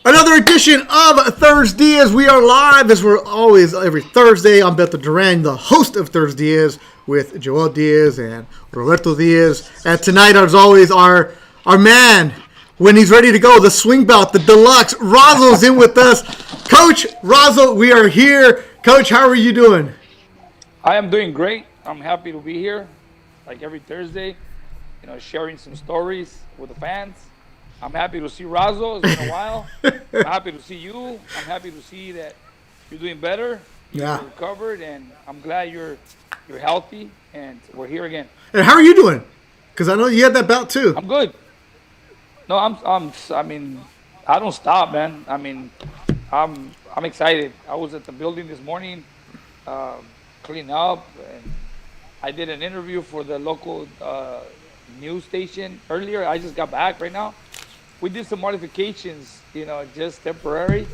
Another edition of ThursDIAZ. We are live as we're always every Thursday. I'm Beto Duran, the host of ThursDIAZ with Joel Diaz and Roberto Diaz. And tonight, as always, our man, when he's ready to go, the swing belt, the deluxe, Razo's in with us. Coach Razo, we are here. Coach, how are you doing? I am doing great. I'm happy to be here, like every Thursday, sharing some stories with the fans. I'm happy to see Razo. It's been a while. I'm happy to see you. I'm happy to see that you're doing better. You're recovered, and I'm glad you're healthy, and we're here again. And how are you doing? Because I know you had that bout too. I'm good. No, I mean, I don't stop, man. I mean, I'm excited. I was at the building this morning, cleaning up, and I did an interview for the local news station earlier. I just got back right now. We did some modifications, just temporary,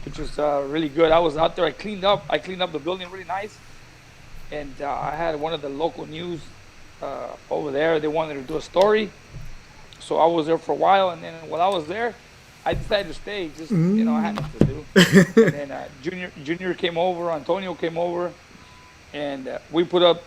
which was really good. I was out there. I cleaned up the building really nice, and I had one of the local news over there. They wanted to do a story, so I was there for a while. And then while I was there, I decided to stay. Just I had nothing to do. And then Junior came over, Antonio came over, and we put up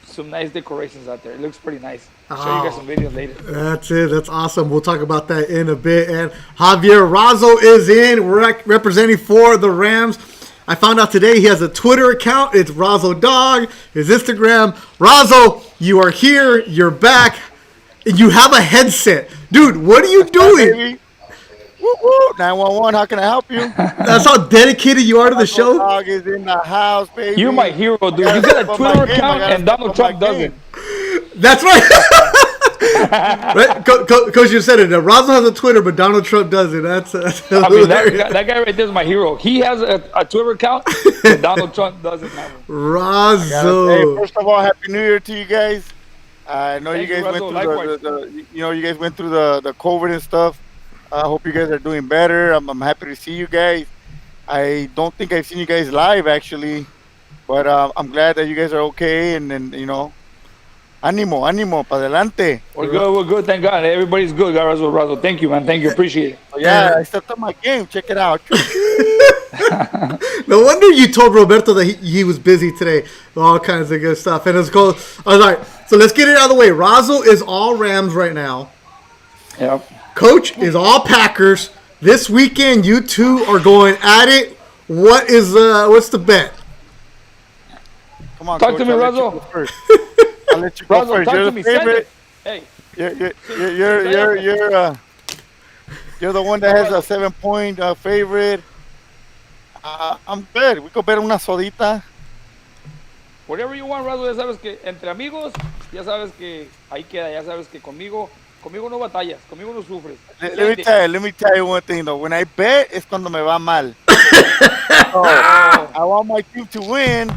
some nice decorations out there. It looks pretty nice. I'll show you guys some videos later. That's it. That's awesome. We'll talk about that in a bit. And Javier Razo is in. We're representing for the Rams. I found out today he has a Twitter account. It's Razo Dog. His Instagram. Razo, you are here. You're back. You have a headset. Dude, what are you doing? Woo, woo. 911, how can I help you? That's how dedicated you are to the show. Dog is in the house, baby. You're my hero, dude. You got a Twitter account, and Donald Trump doesn't. That's right. Right? Coach, you said it. Razo has a Twitter, but Donald Trump doesn't. That guy right there is my hero. He has a Twitter account, but Donald Trump doesn't have one. Razo. Hey, first of all, Happy New Year to you guys. I know you guys went through the COVID and stuff. I hope you guys are doing better. I'm happy to see you guys. I don't think I've seen you guys live, actually. But I'm glad that you guys are okay. And ánimo, pa' adelante. We're good, thank God. Everybody's good, Razo. Thank you, man. Thank you, appreciate it. Yeah, I stepped up my game. Check it out. No wonder you told Roberto that he was busy today. All kinds of good stuff. And it's cool. All right, so let's get it out of the way. Razo is all Rams right now. Yep. Coach is all Packers. This weekend, you two are going at it. What's the bet? Come on, talk Coach, to me, Razo. I'll let you go first. Talk You're to the me. favorite. Hey. You're the one that has a 7-point favorite. I'm good. We could bet una sodita. Whatever you want, Razo. Ya sabes que entre amigos, ya sabes que ahí queda. Ya sabes que conmigo no batallas, conmigo no sufres. Let me tell you one thing though. When I bet, es cuando me va mal. So, I want my team to win.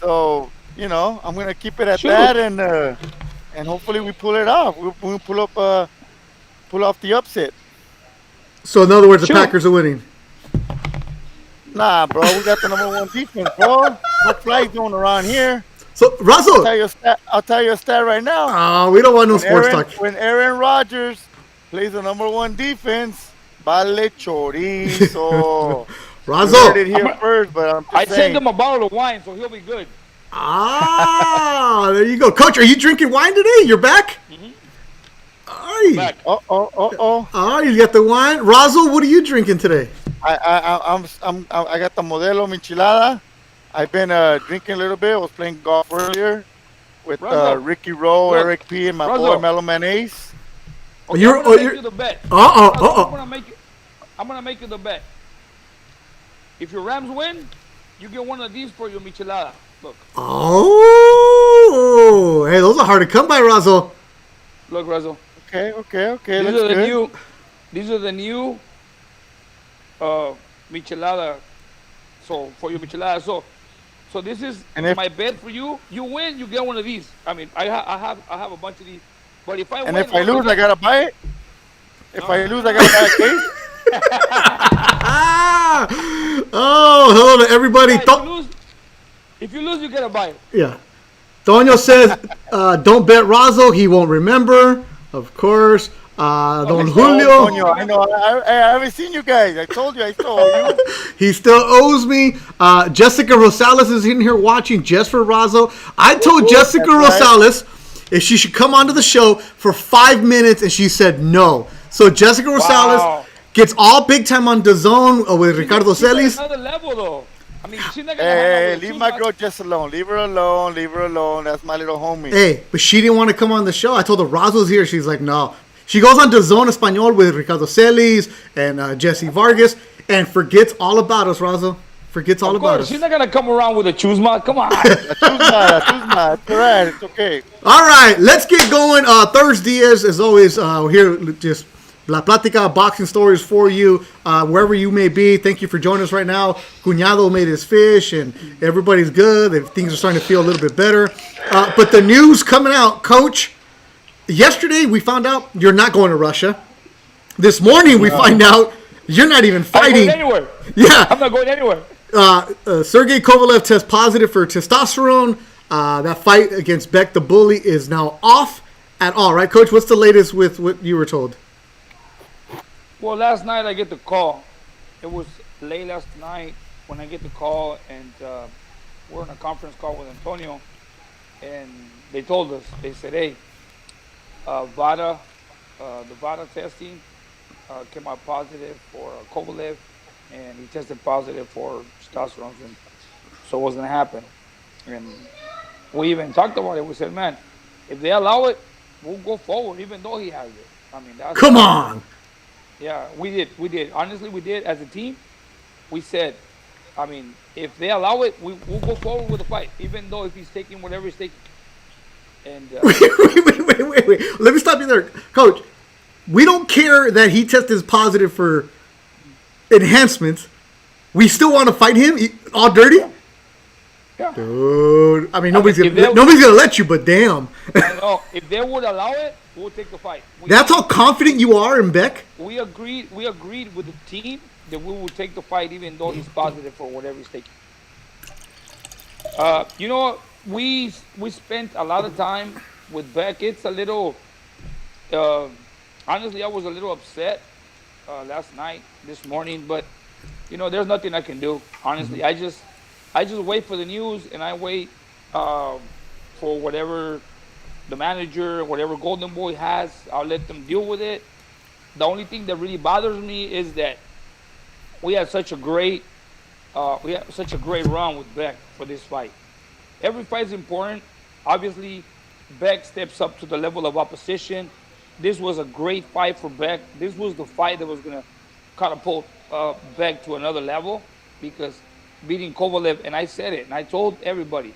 So, I'm gonna keep it at that, and hopefully we pull it off. We'll pull off the upset. So in other words, the Packers are winning. Nah, bro, we got the #1 defense, bro. No flag going around here. So Razo, I'll tell you a stat right now. We don't want no sports talk. When Aaron Rodgers plays the #1 defense, vale chorizo. Razo, I heard it here first, but I sent him a bottle of wine, so he'll be good. There you go. Coach, are you drinking wine today? You're back? Mm-hmm. Back. You got the wine. Razo, what are you drinking today? I got the Modelo Michelada. I've been drinking a little bit. I was playing golf earlier with Ricky Rowe, Eric P, and my boy Mellow Man Ace. I'm gonna make you the bet. I'm gonna make you the bet. If your Rams win, you get one of these for your Michelada. Look. Oh, hey, those are hard to come by, Razo. Look, Razo. Okay. These are the new Michelada. So for your Michelada, so this is my bet for you. You win, you get one of these. I mean, I have a bunch of these. But if I win, if I lose, I gotta buy it. If I lose, I gotta buy a case. Hello to everybody. If you lose, you gotta buy it. Yeah. Tonio says, don't bet Razo. He won't remember. Of course. Don next Oh, Julio. Antonio, I know. I haven't seen you guys. I told you I still owe you. He still owes me. Jessica Rosales is in here watching just for Razo. I told Jessica That's right. Rosales if she should come onto the show for 5 minutes, and she said no. So Jessica Rosales Wow. gets all big time on DAZN with Ricardo She's at Celis. another level, though. I mean, she's not gonna hang out Hey, with the leave shoes my man. girl Jess alone. Leave her alone. Leave her alone. That's my little homie. Hey, but she didn't want to come on the show. I told her Razo's here. She's like, no. She goes on DAZN Espanol with Ricardo Celis and Jesse Vargas and forgets all about us, Razo. Forgets all Of about course, us. she's not gonna come around with a chusma. Come on. Chusma. It's all right. It's okay. All right, let's get going. ThursDIAZ, as always, here just La Plática boxing stories for you, wherever you may be. Thank you for joining us right now. Cuñado made his fish, and everybody's good. Things are starting to feel a little bit better. But the news coming out, Coach, yesterday we found out you're not going to Russia. This morning we find out you're not even I'm fighting. not going anywhere. Yeah. I'm not going anywhere. Sergey Kovalev tests positive for testosterone. That fight against Beck the Bully is now off at all, right, Coach? What's the latest with what you were told? Well, last night I get the call. It was late last night when I get the call, and we're on a conference call with Antonio, and they told us, they said, hey, VADA, the VADA testing came out positive for Kovalev, and he tested positive for testosterone, and so it was going to happen. And we even talked about it. We said, man, if they allow it, we'll go forward, even though he has it. I mean, that's Come on. Yeah, we did. Honestly, we did as a team. We said, I mean, if they allow it, we'll go forward with the fight, even though if he's taking whatever he's taking. And Wait. Let me stop you there. Coach, we don't care that he tested positive for enhancements. We still want to fight him all dirty? yeah, Dude, I mean, nobody's if gonna let you, but damn. I know if they would allow it, we'll take the fight. That's how confident you are in Beck? We agreed with the team that we will take the fight, even though he's positive for whatever he's taking. You know, we spent a lot of time with Beck. It's a little, honestly, I was a little upset last night, this morning, but you know, there's nothing I can do. Honestly, I just wait for the news, and I wait for whatever the manager, whatever Golden Boy has. I'll let them deal with it. The only thing that really bothers me is that we had such a great run with Beck for this fight. Every fight is important. Obviously, Beck steps up to the level of opposition. This was a great fight for Beck. This was the fight that was going to catapult Beck to another level, because beating Kovalev, and I said it, and I told everybody,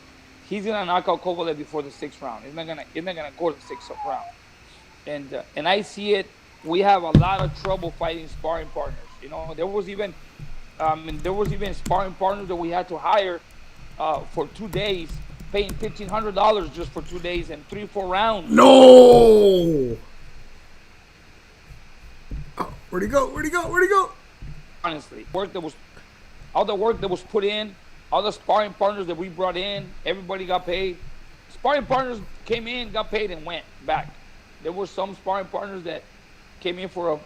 he's going to knock out Kovalev before the 6th round. He's not gonna go to the 6th round. And I see it. We have a lot of trouble fighting sparring partners. You know, there was even sparring partners that we had to hire for 2 days, paying $1,500 just for 2 days and 3-4 rounds. No. Oh, where'd he go? Honestly, all the work that was put in, all the sparring partners that we brought in, everybody got paid. Sparring partners came in, got paid, and went back. There were some sparring partners that came in for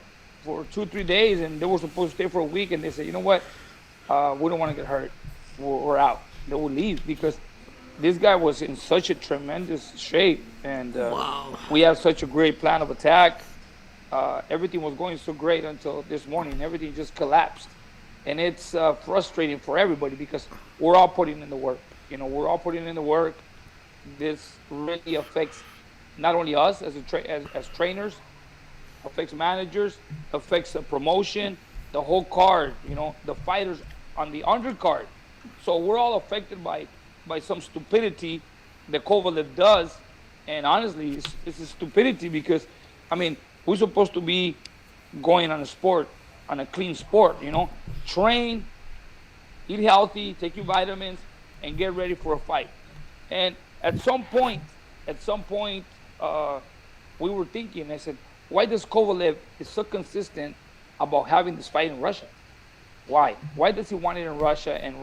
2-3 days, and they were supposed to stay for a week, and they said, you know what, we don't want to get hurt. We're out. They will leave, because this guy was in such a tremendous shape, and we had such a great plan of attack. Everything was going so great until this morning. Everything just collapsed. And it's frustrating for everybody, because we're all putting in the work. You know, we're all putting in the work. This really affects not only us as trainers, affects managers, affects the promotion, the whole card, you know, the fighters on the undercard. So we're all affected by some stupidity that Kovalev does. And honestly, it's a stupidity, because, I mean, we're supposed to be going on a clean sport, you know, train, eat healthy, take your vitamins, and get ready for a fight. And at some point, we were thinking, I said, why does Kovalev is so consistent about having this fight in Russia? Why? Why does he want it in Russia and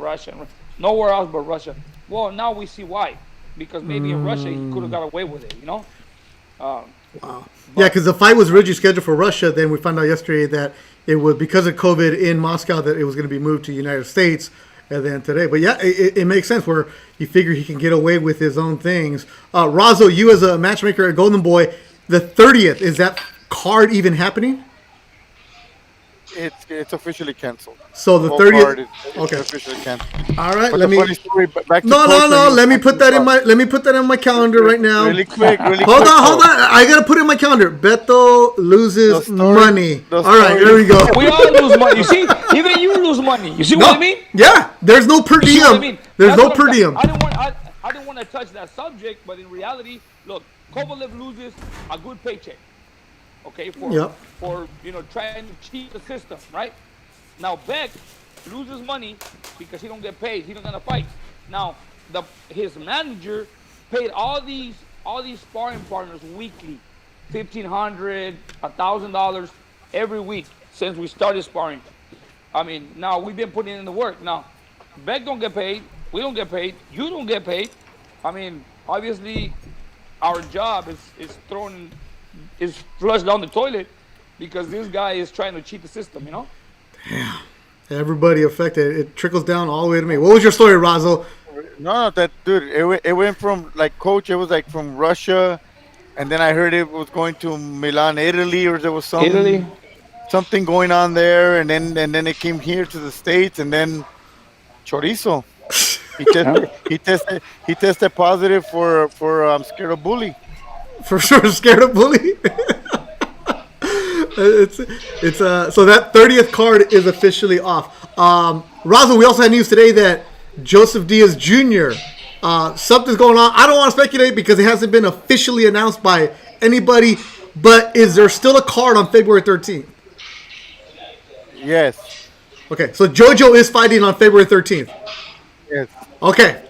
nowhere else but Russia? Well, now we see why. Because maybe in Russia he could have got away with it, you know? Wow. Yeah, because the fight was originally scheduled for Russia. Then we found out yesterday that it was because of COVID in Moscow that it was going to be moved to the United States. And then today, but yeah, it makes sense where you figure he can get away with his own things. Razo, you as a matchmaker at Golden Boy, the 30th, is that card even happening? It's officially canceled. So the 30th. Okay. Officially canceled. All right. But Let me. funny story, back to No. Coach, Let me put that in my. Let me put that in my calendar right now. Really quick. Hold on. I gotta put it in my calendar. Beto loses money. All right, there we go. We all lose money. You see, even you lose money. You see what I mean? Yeah, there's no per You see what I diem. mean? There's That's no what per diem. I didn't want to touch that subject, but in reality, look, Kovalev loses a good paycheck. Okay, for trying to cheat the system, right? Now Beck loses money because he don't get paid. He don't gonna fight. Now his manager paid all these sparring partners weekly, $1,500, $1,000 every week since we started sparring. I mean, now we've been putting in the work. Now Beck don't get paid. We don't get paid. You don't get paid. I mean, obviously, our job is flushed down the toilet because this guy is trying to cheat the system. Damn. Everybody affected. It trickles down all the way to me. What was your story, Razo? No, that dude. It went from like Coach. It was like from Russia, and then I heard it was going to Milan, Italy, or there was something going on there, and then it came here to the States, and then chorizo. He tested positive for scared of bully. For sure, scared of bully. It's so that 30th card is officially off. Razo, we also had news today that Joseph Diaz Jr. Something's going on. I don't want to speculate because it hasn't been officially announced by anybody. But is there still a card on February 13th? Yes. Okay, so JoJo is fighting on February 13th. Yes. Okay.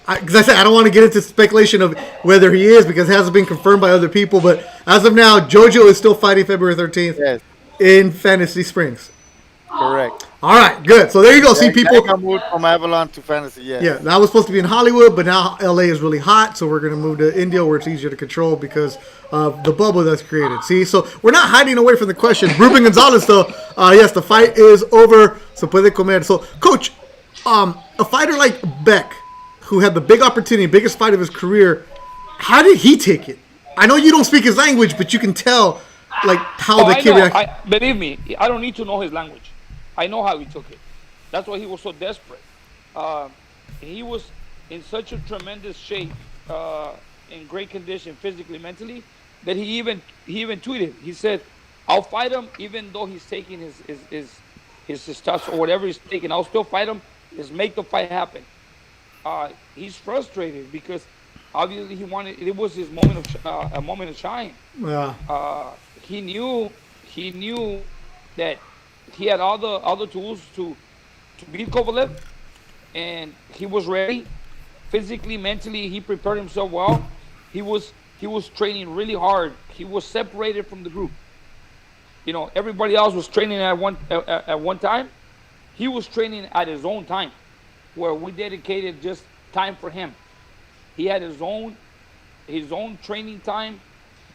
Because I said I don't want to get into speculation of whether he is because it hasn't been confirmed by other people. But as of now, JoJo is still fighting February 13th in Fantasy Springs. Correct. All right, good. So there you go. See, people got moved from Avalon to Fantasy. Yeah, that was supposed to be in Hollywood, but now LA is really hot, so we're going to move to India where it's easier to control because of the bubble that's created. See, so we're not hiding away from the question. Ruben Gonzalez, though, yes, the fight is over. So puede comer. So, Coach, a fighter like Beck, who had the big opportunity, biggest fight of his career, how did he take it? I know you don't speak his language, but you can tell like how the kid reacted. Believe me, I don't need to know his language. I know how he took it. That's why he was so desperate. He was in such a tremendous shape, in great condition, physically, mentally, that he even tweeted. He said, "I'll fight him even though he's taking his stuff or whatever he's taking. I'll still fight him. Just make the fight happen." He's frustrated because obviously he wanted. It was his moment of a moment of shine. Yeah. He knew that he had all the tools to beat Kovalev, and he was ready. Physically, mentally, he prepared himself well. He was training really hard. He was separated from the group. Everybody else was training at one time. He was training at his own time, where we dedicated just time for him. He had his own training time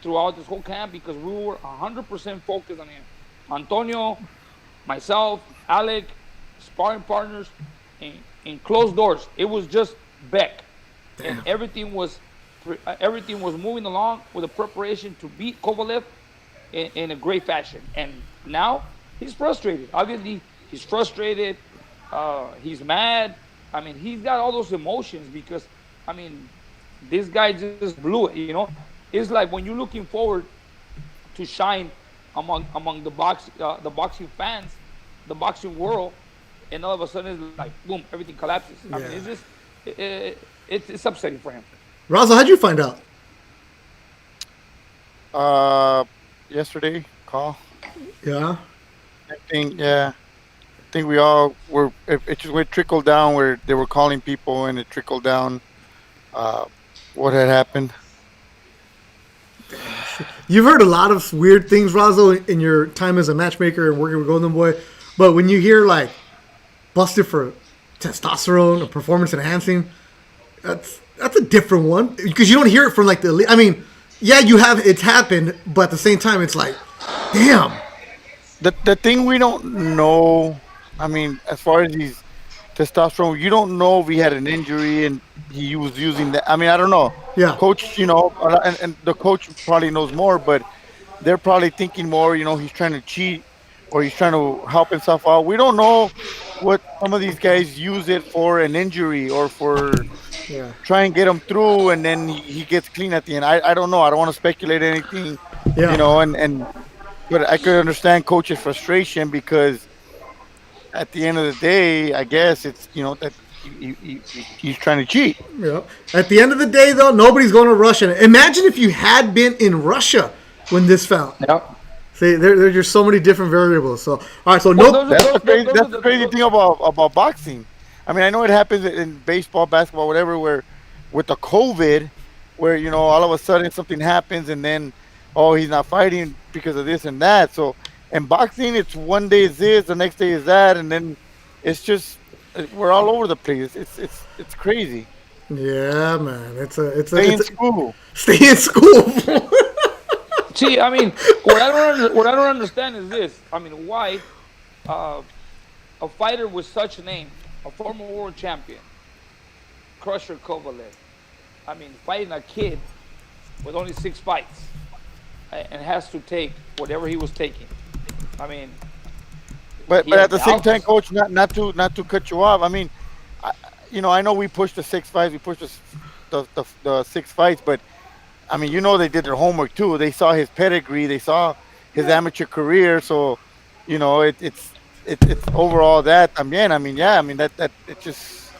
throughout this whole camp because we were 100% focused on him. Antonio, myself, Alec, sparring partners, in closed doors. It was just Beck. Damn. And everything was moving along with a preparation to beat Kovalev in a great fashion. And now he's frustrated. Obviously, he's frustrated. He's mad. I mean, he's got all those emotions because, I mean, this guy just blew it. It's like when you're looking forward to shine among the boxing fans, the boxing world, and all of a sudden it's like boom, everything collapses. I mean, it's just it's upsetting for him. Razo, how'd you find out? Yesterday call. Yeah. I think we all were. It just went trickled down where they were calling people, and it trickled down. What had happened? You've heard a lot of weird things, Razo, in your time as a matchmaker and working with Golden Boy. But when you hear like busted for testosterone or performance enhancing, that's a different one because you don't hear it from like the. I mean, yeah, you have it's happened, but at the same time, it's like, damn. The thing we don't know, I mean, as far as his testosterone, you don't know if he had an injury and he was using that. I mean, I don't know. Yeah, Coach, and the coach probably knows more, but they're probably thinking more, he's trying to cheat or he's trying to help himself out. We don't know what some of these guys use it for an injury or for yeah, try and get him through and then he gets clean at the end. I don't know. I don't want to speculate anything, yeah. and but I could understand coach's frustration because at the end of the day, I guess it's that he's trying to cheat. Yep. At the end of the day, though, nobody's going to Russia. Imagine if you had been in Russia when this found. Yep. See, there's just so many different variables. So, all right, so Well, no. That's the crazy thing about boxing. I mean, I know it happens in baseball, basketball, whatever, where with the COVID, where all of a sudden something happens and then he's not fighting because of this and that. So in boxing, it's one day is this, the next day is that, and then it's just we're all over the place. It's crazy. Yeah, man. Stay in school. Stay in school. See, I mean, what I don't understand is this. I mean, why uh, a fighter with such a name, a former world champion, Crusher Kovalev, I mean, fighting a kid with only 6 fights and has to take whatever he was taking. I mean, But at the same time, coach, not to cut you off. I mean, I know we pushed the 6 fights, we pushed the 6 fights, but I mean, they did their homework too. They saw his pedigree, they saw his amateur career, so it's overall that. I mean, yeah, I mean that it just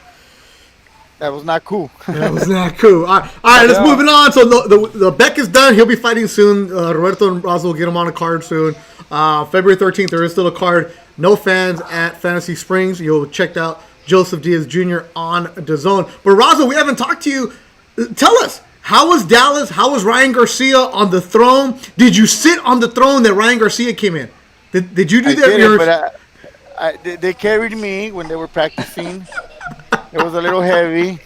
that was not cool. That was not cool. All right, let's move it on. So the Beck is done. He'll be fighting soon. Roberto and Razo will get him on a card soon. February 13th, there is still a card. No fans at Fantasy Springs. You'll check out Joseph Diaz Jr. on DAZN. But Razo, we haven't talked to you. Tell us, how was Dallas? How was Ryan Garcia on the throne? Did you sit on the throne that Ryan Garcia came in? Did you do that? Did but they carried me when they were practicing. It was a little heavy,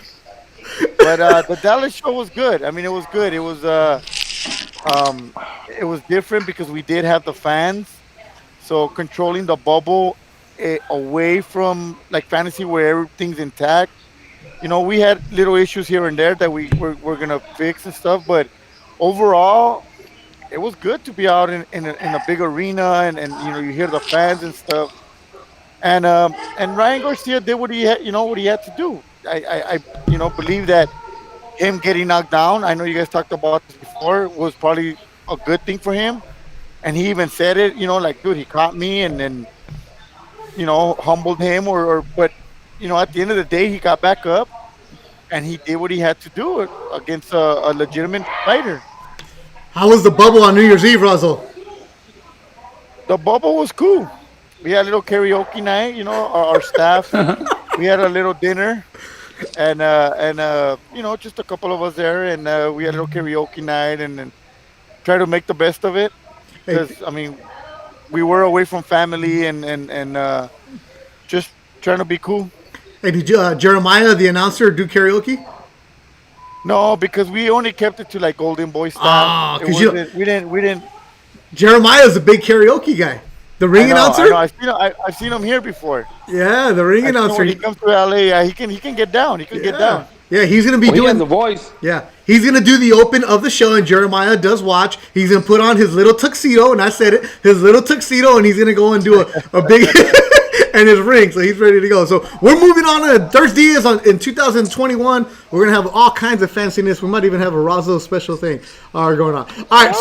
but the Dallas show was good. I mean, it was good. It was different because we did have the fans, so controlling the bubble away from like fantasy where everything's intact. We had little issues here and there that we're gonna fix and stuff, but overall, it was good to be out in a big arena and you hear the fans and stuff. And Ryan Garcia did what he had, what he had to do. I believe that him getting knocked down. I know you guys talked about this before. Was probably a good thing for him, and he even said it. Like, dude, he caught me, and then humbled him, but at the end of the day, he got back up, and he did what he had to do against a legitimate fighter. How was the bubble on New Year's Eve, Razo? The bubble was cool. We had a little karaoke night, our staff. We had a little dinner, and just a couple of us there, and we had a little karaoke night, and try to make the best of it. Because I mean, we were away from family, and just trying to be cool. Hey, did you, Jeremiah, the announcer, do karaoke? No, because we only kept it to like Golden Boy style. We didn't. Jeremiah's a big karaoke guy. The ring announcer? I know. I've seen him here before. Yeah, the ring announcer. When he comes to LA, he can get down. He can get down. Yeah, he's gonna be doing he has the voice. Yeah, he's gonna do the open of the show, and Jeremiah does watch. He's gonna put on his little tuxedo, and I said it, his little tuxedo, and he's gonna go and do a big and his ring. So he's ready to go. So we're moving on to ThursDIAZ in 2021. We're gonna have all kinds of fanciness. We might even have a Razo special thing going on. All right,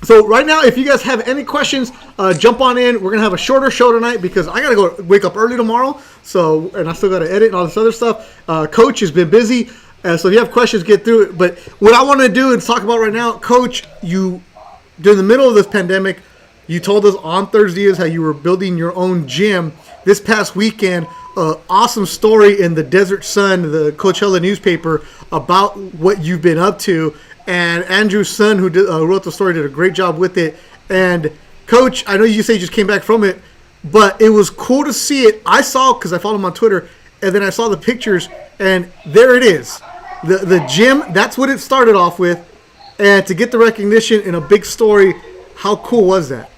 So right now, if you guys have any questions, jump on in. We're gonna have a shorter show tonight because I gotta go wake up early tomorrow. So, and I still gotta edit and all this other stuff. Coach has been busy, so if you have questions, get through it. But what I want to do is talk about right now, Coach. You, during the middle of this pandemic, you told us on ThursDIAZ how you were building your own gym. This past weekend, awesome story in the Desert Sun, the Coachella newspaper, about what you've been up to. And Andrew's son, who wrote the story, did a great job with it. And Coach, I know you say you just came back from it, but it was cool to see it. I saw, because I follow him on Twitter, and then I saw the pictures, and there it is. The gym, that's what it started off with. And to get the recognition in a big story, how cool was that?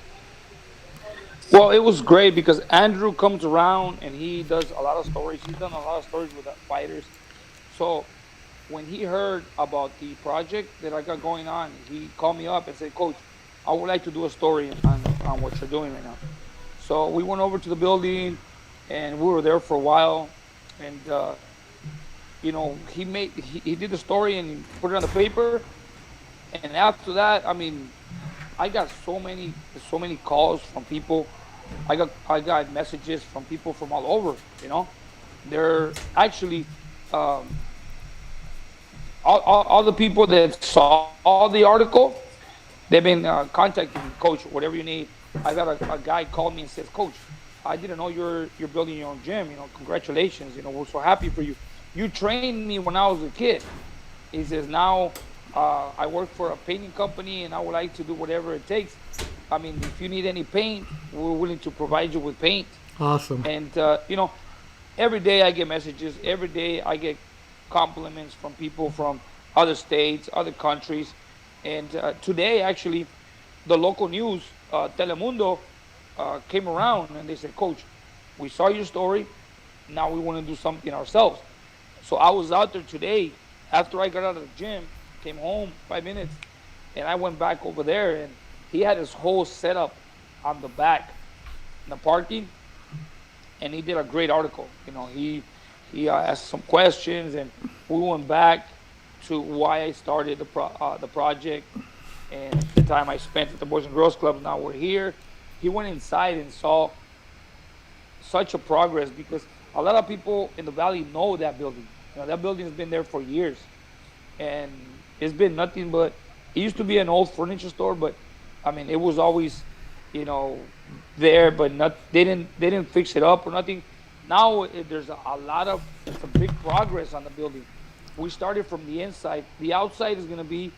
Well, it was great because Andrew comes around and he does a lot of stories. He's done a lot of stories with fighters. So when he heard about the project that I got going on, he called me up and said, "Coach, I would like to do a story on what you're doing right now." So we went over to the building, and we were there for a while. And he did the story and he put it on the paper. And after that, I mean, I got so many calls from people. I got messages from people from all over. They're actually um, all the people that saw the article. They've been contacting me, Coach, whatever you need. I got a guy called me and says, Coach, I didn't know you're building your own gym. Congratulations. We're so happy for you. You trained me when I was a kid. He says, now I work for a painting company and I would like to do whatever it takes. I mean, if you need any paint, we're willing to provide you with paint. Awesome. And, every day I get messages. Every day I get compliments from people from other states, other countries. And today, actually, the local news, Telemundo, came around and they said, Coach, we saw your story. Now we want to do something ourselves. So I was out there today after I got out of the gym, came home 5 minutes, and I went back over there. And he had his whole setup on the back in the parking. And he did a great article. He asked some questions, and we went back to why I started the project and the time I spent at the Boys and Girls Club. Now we're here. He went inside and saw such a progress because a lot of people in the valley know that building. That building has been there for years, and it's been nothing but. It used to be an old furniture store, but I mean, it was always, there, but they didn't fix it up or nothing. Now there's it's a big progress on the building. We started from the inside. The outside is going to be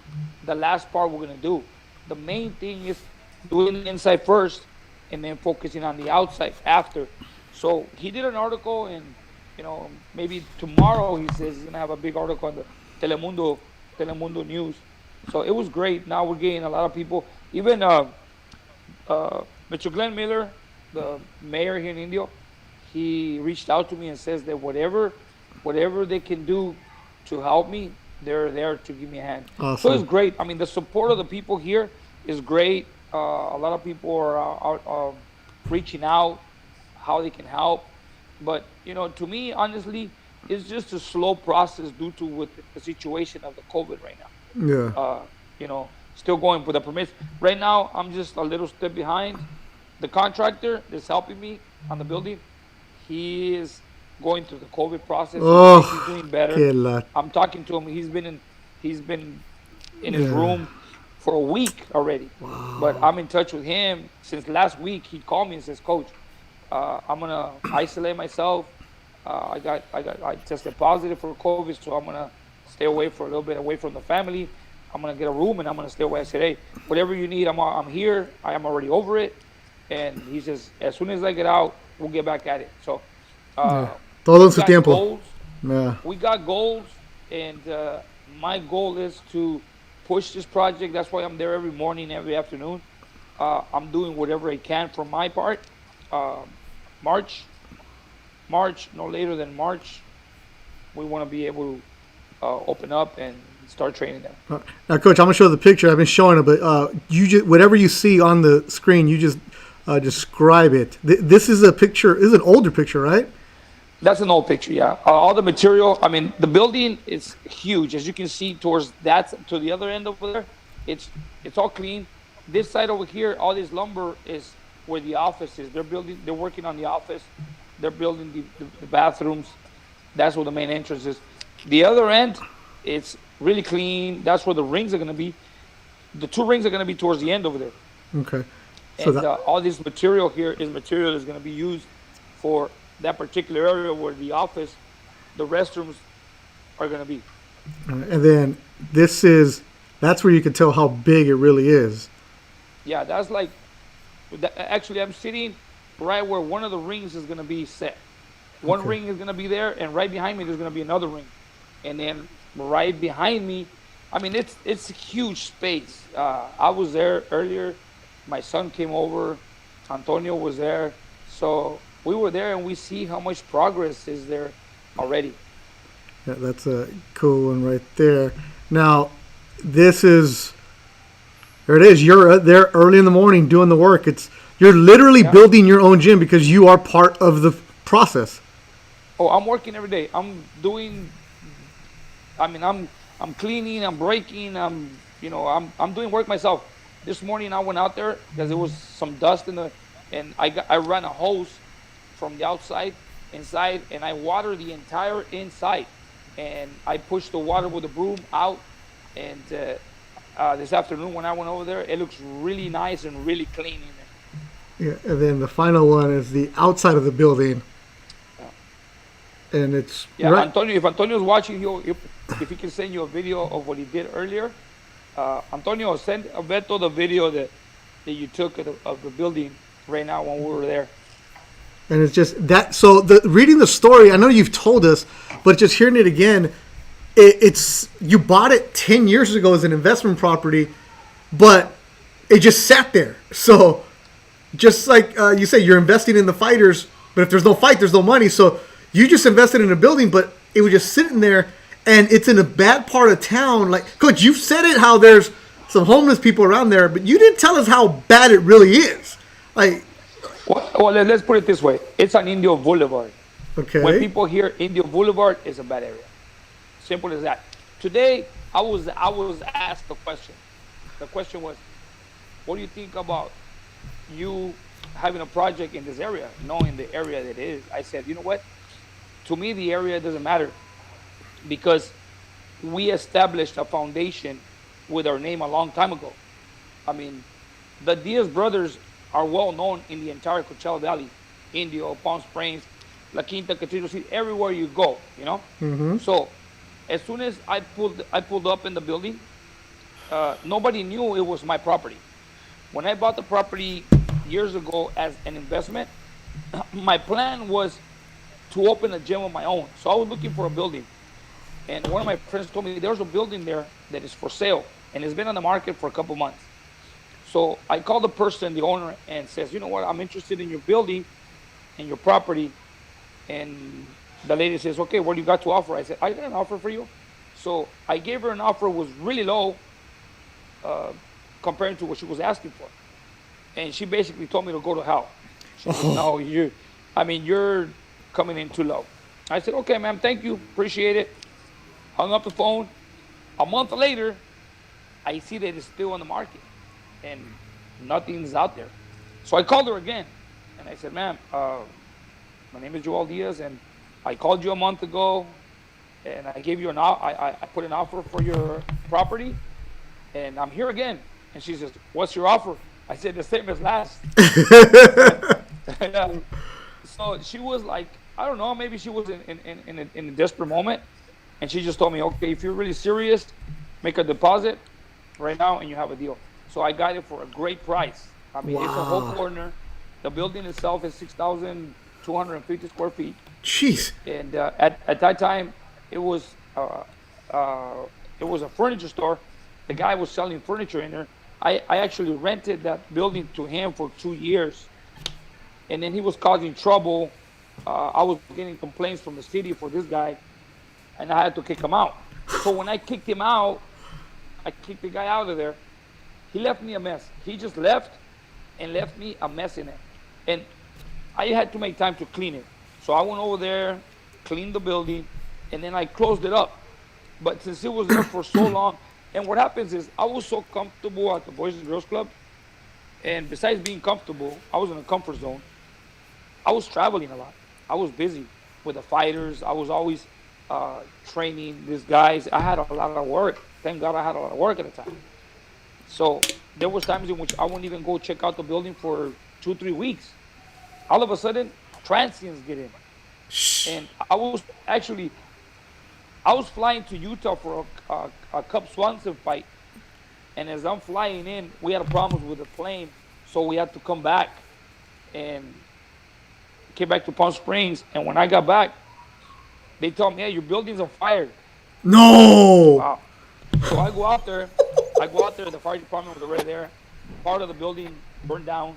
the last part we're going to do. The main thing is doing the inside first and then focusing on the outside after. So he did an article, and maybe tomorrow he says he's going to have a big article on the Telemundo News. So it was great. Now we're getting a lot of people. Even Mr. Glenn Miller, the mayor here in Indio, he reached out to me and says that whatever they can do to help me, they're there to give me a hand. Awesome. So it's great. I mean, the support of the people here is great. A lot of people are reaching out how they can help. But, to me, honestly, it's just a slow process due to with the situation of the COVID right now. Yeah. Still going for the permits. Right now, I'm just a little step behind. The contractor that's helping me on the building, he is going through the COVID process. Oh, he's doing better. I'm talking to him. He's been in his room for a week already. Wow. But I'm in touch with him since last week. He called me and says, Coach, I'm gonna isolate myself. I tested positive for COVID, so I'm gonna stay away for a little bit, away from the family. I'm gonna get a room and I'm gonna stay away. I said, hey, whatever you need, I'm here. I am already over it. And he says, as soon as I get out, we'll get back at it. So, todo en su tiempo. Goals. Yeah. We got goals, and my goal is to push this project. That's why I'm there every morning, every afternoon. I'm doing whatever I can for my part. March, no later than March, we want to be able to open up and start training them. Now, Coach, I'm gonna show the picture. I've been showing it, but you just whatever you see on the screen, you just describe it. This is a picture. This is an older picture, right? That's an old picture, yeah. All the material. I mean, the building is huge, as you can see to the other end over there. It's all clean. This side over here, all this lumber is where the office is. They're working on the office. They're building the bathrooms. That's where the main entrance is. The other end, it's really clean. That's where the rings are going to be. The 2 rings are going to be towards the end over there. Okay. So and all this material here is material that's going to be used for that particular area where the office, the restrooms are going to be. And then that's where you can tell how big it really is. Yeah, that's like, actually I'm sitting right where one of the rings is going to be set. One ring is going to be there, and right behind me there's going to be another ring. And then right behind me I mean, it's a huge space. I was there earlier. My son came over. Antonio was there. So we were there, and we see how much progress is there already. Yeah, that's a cool one right there. Now, this is there. It is. You're there early in the morning doing the work. You're literally Yeah. building your own gym because you are part of the process. Oh, I'm working every day. I'm doing. I mean, I'm cleaning. I'm breaking. I'm doing work myself. This morning I went out there because there was some dust and I ran a hose from the outside inside, and I watered the entire inside, and I pushed the water with a broom out, and this afternoon when I went over there, it looks really nice and really clean in there. Yeah, and then the final one is the outside of the building, Yeah. and it's Yeah, right. Antonio. If Antonio's watching, if he can send you a video of what he did earlier, Antonio, send Beto the video that you took of the building right now when we were there. And it's just that. So the reading the story, I know you've told us, but just hearing it again, it's you bought it 10 years ago as an investment property, but it just sat there. So just like you say, you're investing in the fighters, but if there's no fight, there's no money. So you just invested in a building, but it was just sitting there, and it's in a bad part of town. Like, Coach, you've said it how there's some homeless people around there, but you didn't tell us how bad it really is. Like, Well, let's put it this way: it's an Indio Boulevard. When okay, people hear Indio Boulevard, it's a bad area. Simple as that. Today, I was asked a question. The question was, "What do you think about you having a project in this area, knowing the area that it is?" I said, "You know what? To me, the area doesn't matter because we established a foundation with our name a long time ago. I mean, the Diaz brothers are well known in the entire Coachella Valley, Indio, Palm Springs, La Quinta, Cathedral City, everywhere you go, you know? So as soon as I pulled up in the building, nobody knew it was my property. When I bought the property years ago as an investment, my plan was to open a gym of my own. So I was looking for a building. And one of my friends told me there's a building there that is for sale and it's been on the market for a couple months. So I called the person, the owner, and says, you know what, I'm interested in your building and your property. And the lady says, okay, what do you got to offer? I said, I got an offer for you. So I gave her an offer was really low uh, comparing to what she was asking for. And she basically told me to go to hell. She said, no, you're coming in too low. I said, okay, ma'am, thank you, appreciate it. Hung up the phone. A month later, I see that it's still on the market and nothing's out there. So I called her again and I said, ma'am, my name is Joel Diaz and I called you a month ago and I gave you I put an offer for your property and I'm here again. And she says, what's your offer? I said, the same as last. Yeah. So she was like, I don't know, maybe she was in a desperate moment. And she just told me, okay, if you're really serious, make a deposit right now and you have a deal. So I got it for a great price. I mean, it's a whole corner. The building itself is 6,250 square feet. jeez. And at that time, it was a furniture store. The guy was selling furniture in there. I actually rented that building to him for 2 years. And then he was causing trouble. I was getting complaints from the city for this guy. And I had to kick him out. So when I kicked him out, I kicked the guy out of there. He left me a mess. He just left and left me a mess in it. And I had to make time to clean it. So I went over there, cleaned the building, and then I closed it up. But since it was there for so long, and what happens is I was so comfortable at the Boys and Girls Club, and besides being comfortable, I was in a comfort zone. I was traveling a lot. I was busy with the fighters. I was always training these guys. I had a lot of work. Thank God I had a lot of work at the time. So there was times in which I wouldn't even go check out the building for 2, 3 weeks. All of a sudden, transients get in, and I was flying to Utah for a Cub Swanson fight, and as I'm flying in, we had problems with the plane, so we had to come back and came back to Palm Springs. And when I got back, they told me, "Hey, your building's on fire." No. Wow. So I go out there. I go out there. The fire department was already there. Part of the building burned down.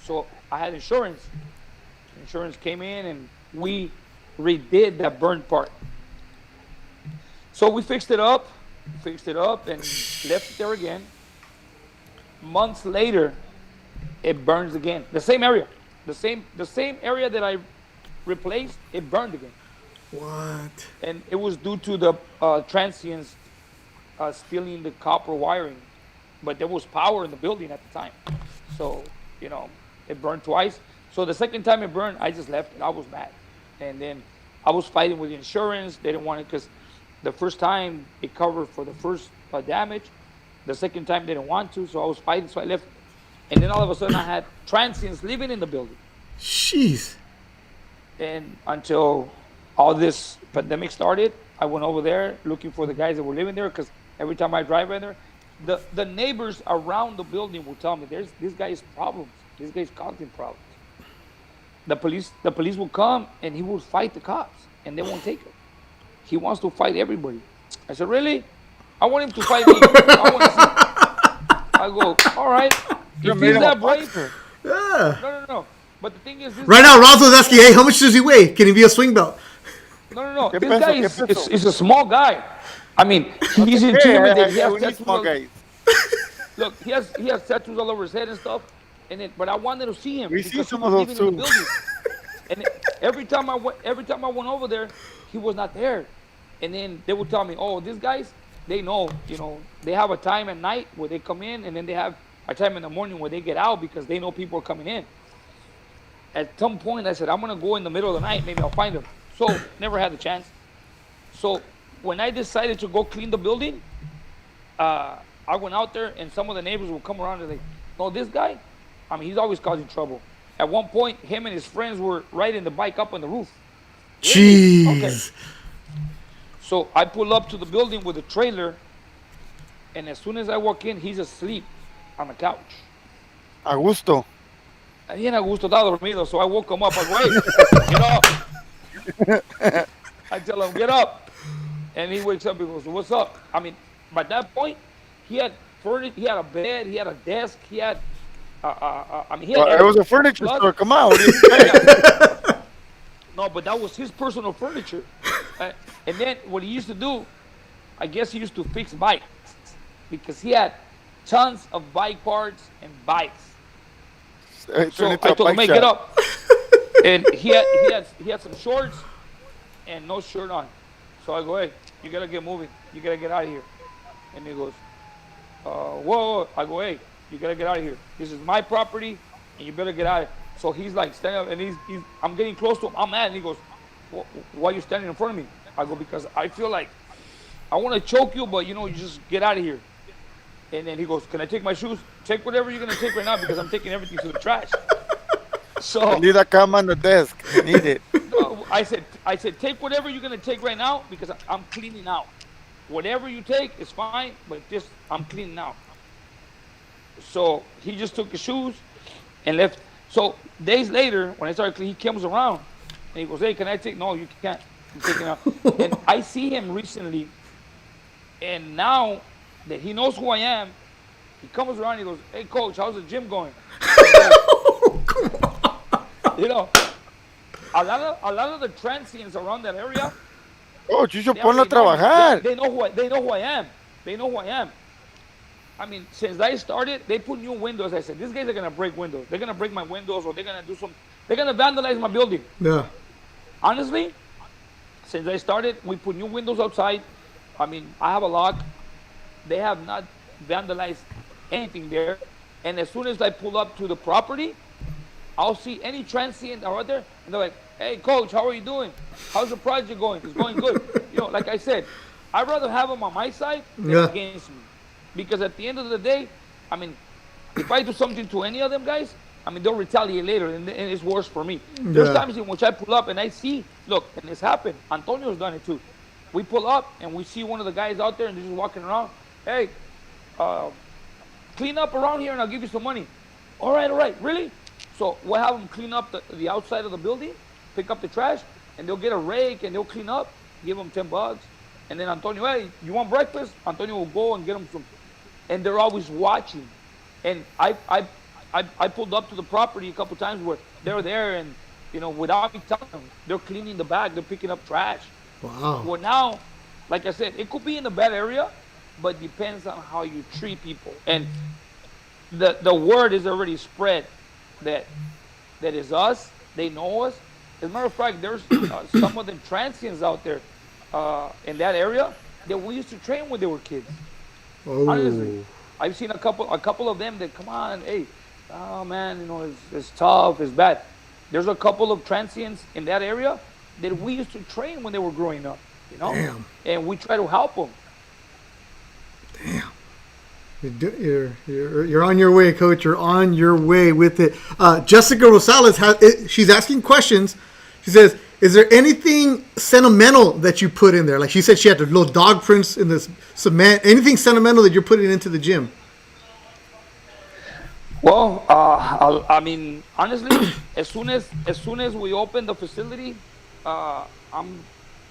So I had insurance. Insurance came in and we redid that burned part. So we fixed it up, and left it there again. Months later, it burns again. The same area, the same area that I replaced, it burned again. What? And it was due to the transients stealing the copper wiring, but there was power in the building at the time, so it burned twice. So the second time it burned, I just left it. I was mad, and then I was fighting with the insurance. They didn't want it because the first time it covered for the first damage. The second time they didn't want to, so I was fighting, so I left. And then all of a sudden I had transients living in the building. Jeez. And until all this pandemic started, I went over there looking for the guys that were living there, because every time I drive in there, the neighbors around the building will tell me, this guy's problems. This guy's causing problems. The police will come and he will fight the cops and they won't take him. He wants to fight everybody. I said, really? I want him to fight me. I want to see. I go, all right. If he's that brave. Yeah. No. But the thing is, right now, Razo's asking, hey, how much does he weigh? Can he be a swing belt? No. This guy is a small guy. I mean, he's intimidated. He has tattoos. Small guys. Look, he has tattoos all over his head and stuff. But I wanted to see him. We see some of those too. And every time I went over there, he was not there. And then they would tell me, oh, these guys, they know, they have a time at night where they come in, and then they have a time in the morning where they get out because they know people are coming in. At some point, I said, I'm going to go in the middle of the night. Maybe I'll find him. So never had the chance. So when I decided to go clean the building, I went out there, and some of the neighbors would come around and say, no, this guy, I mean, he's always causing trouble. At one point, him and his friends were riding the bike up on the roof. Jeez. Really? Okay. So I pull up to the building with a trailer, and as soon as I walk in, he's asleep on the couch. Augusto. Bien Augusto estaba dormido, so I woke him up. I go, hey, get up. I tell him, get up. And he wakes up and goes, what's up? I mean, by that point, he had furniture, he had a bed, he had a desk, he had, it was a furniture store. Come on. No, but that was his personal furniture. And then what he used to do, I guess he used to fix bikes, because he had tons of bike parts and bikes. So I told him, hey, get up. And he had some shorts and no shirt on. So I go, hey, you gotta get moving. You gotta get out of here. And he goes, whoa. I go, hey, you gotta get out of here. This is my property, and you better get out of here. So he's like standing up, and I'm getting close to him. I'm mad, and he goes, why are you standing in front of me? I go, because I feel like I want to choke you, but you just get out of here. And then he goes, can I take my shoes? Take whatever you're gonna take right now, because I'm taking everything to the trash. So I need that come on the desk. I need it. I said, take whatever you're gonna take right now, because I'm cleaning out. Whatever you take is fine, but I'm cleaning out. So he just took his shoes and left. So days later, when I started cleaning, he comes around and he goes, hey, can I take? No, you can't. I'm taking out. And I see him recently, and now that he knows who I am, he comes around and he goes, hey, coach, how's the gym going? A lot of the transients around that area. Oh, Chicho, ponlo a trabajar. They know who I am. They know who I am. I mean, since I started, they put new windows. I said, these guys are gonna break windows. They're gonna break my windows, or they're gonna vandalize my building. Yeah. Honestly, since I started, we put new windows outside. I mean, I have a lock. They have not vandalized anything there. And as soon as I pull up to the property, I'll see any transient out there, and they're like, hey, coach, how are you doing? How's the project going? It's going good. Like I said, I'd rather have them on my side than against me. Because at the end of the day, I mean, if I do something to any of them guys, I mean, they'll retaliate later, and it's worse for me. There's times in which I pull up and I see, look, and it's happened. Antonio's done it too. We pull up and we see one of the guys out there and they're just walking around. Hey, clean up around here and I'll give you some money. All right, really? So we'll have them clean up the outside of the building, pick up the trash, and they'll get a rake and they'll clean up, give them $10. And then Antonio, hey, you want breakfast? Antonio will go and get them some, and they're always watching. And I pulled up to the property a couple times where they're there, and without me telling them, they're cleaning the bag, they're picking up trash. Wow. Well, now, like I said, it could be in a bad area, but depends on how you treat people. And the word is already spread that is us. They know us. As a matter of fact, there's some of the transients out there in that area that we used to train when they were kids. Oh. Honestly, I've seen a couple of them that come on, hey, oh man, it's tough, it's bad. There's a couple of transients in that area that we used to train when they were growing up, Damn. and we try to help them. Damn. You're on your way, Coach. You're on your way with it. Jessica Rosales she's asking questions. She says, "Is there anything sentimental that you put in there? Like she said, she had the little dog prints in the cement. Anything sentimental that you're putting into the gym?" Well, I mean, honestly, as soon as we open the facility, I'm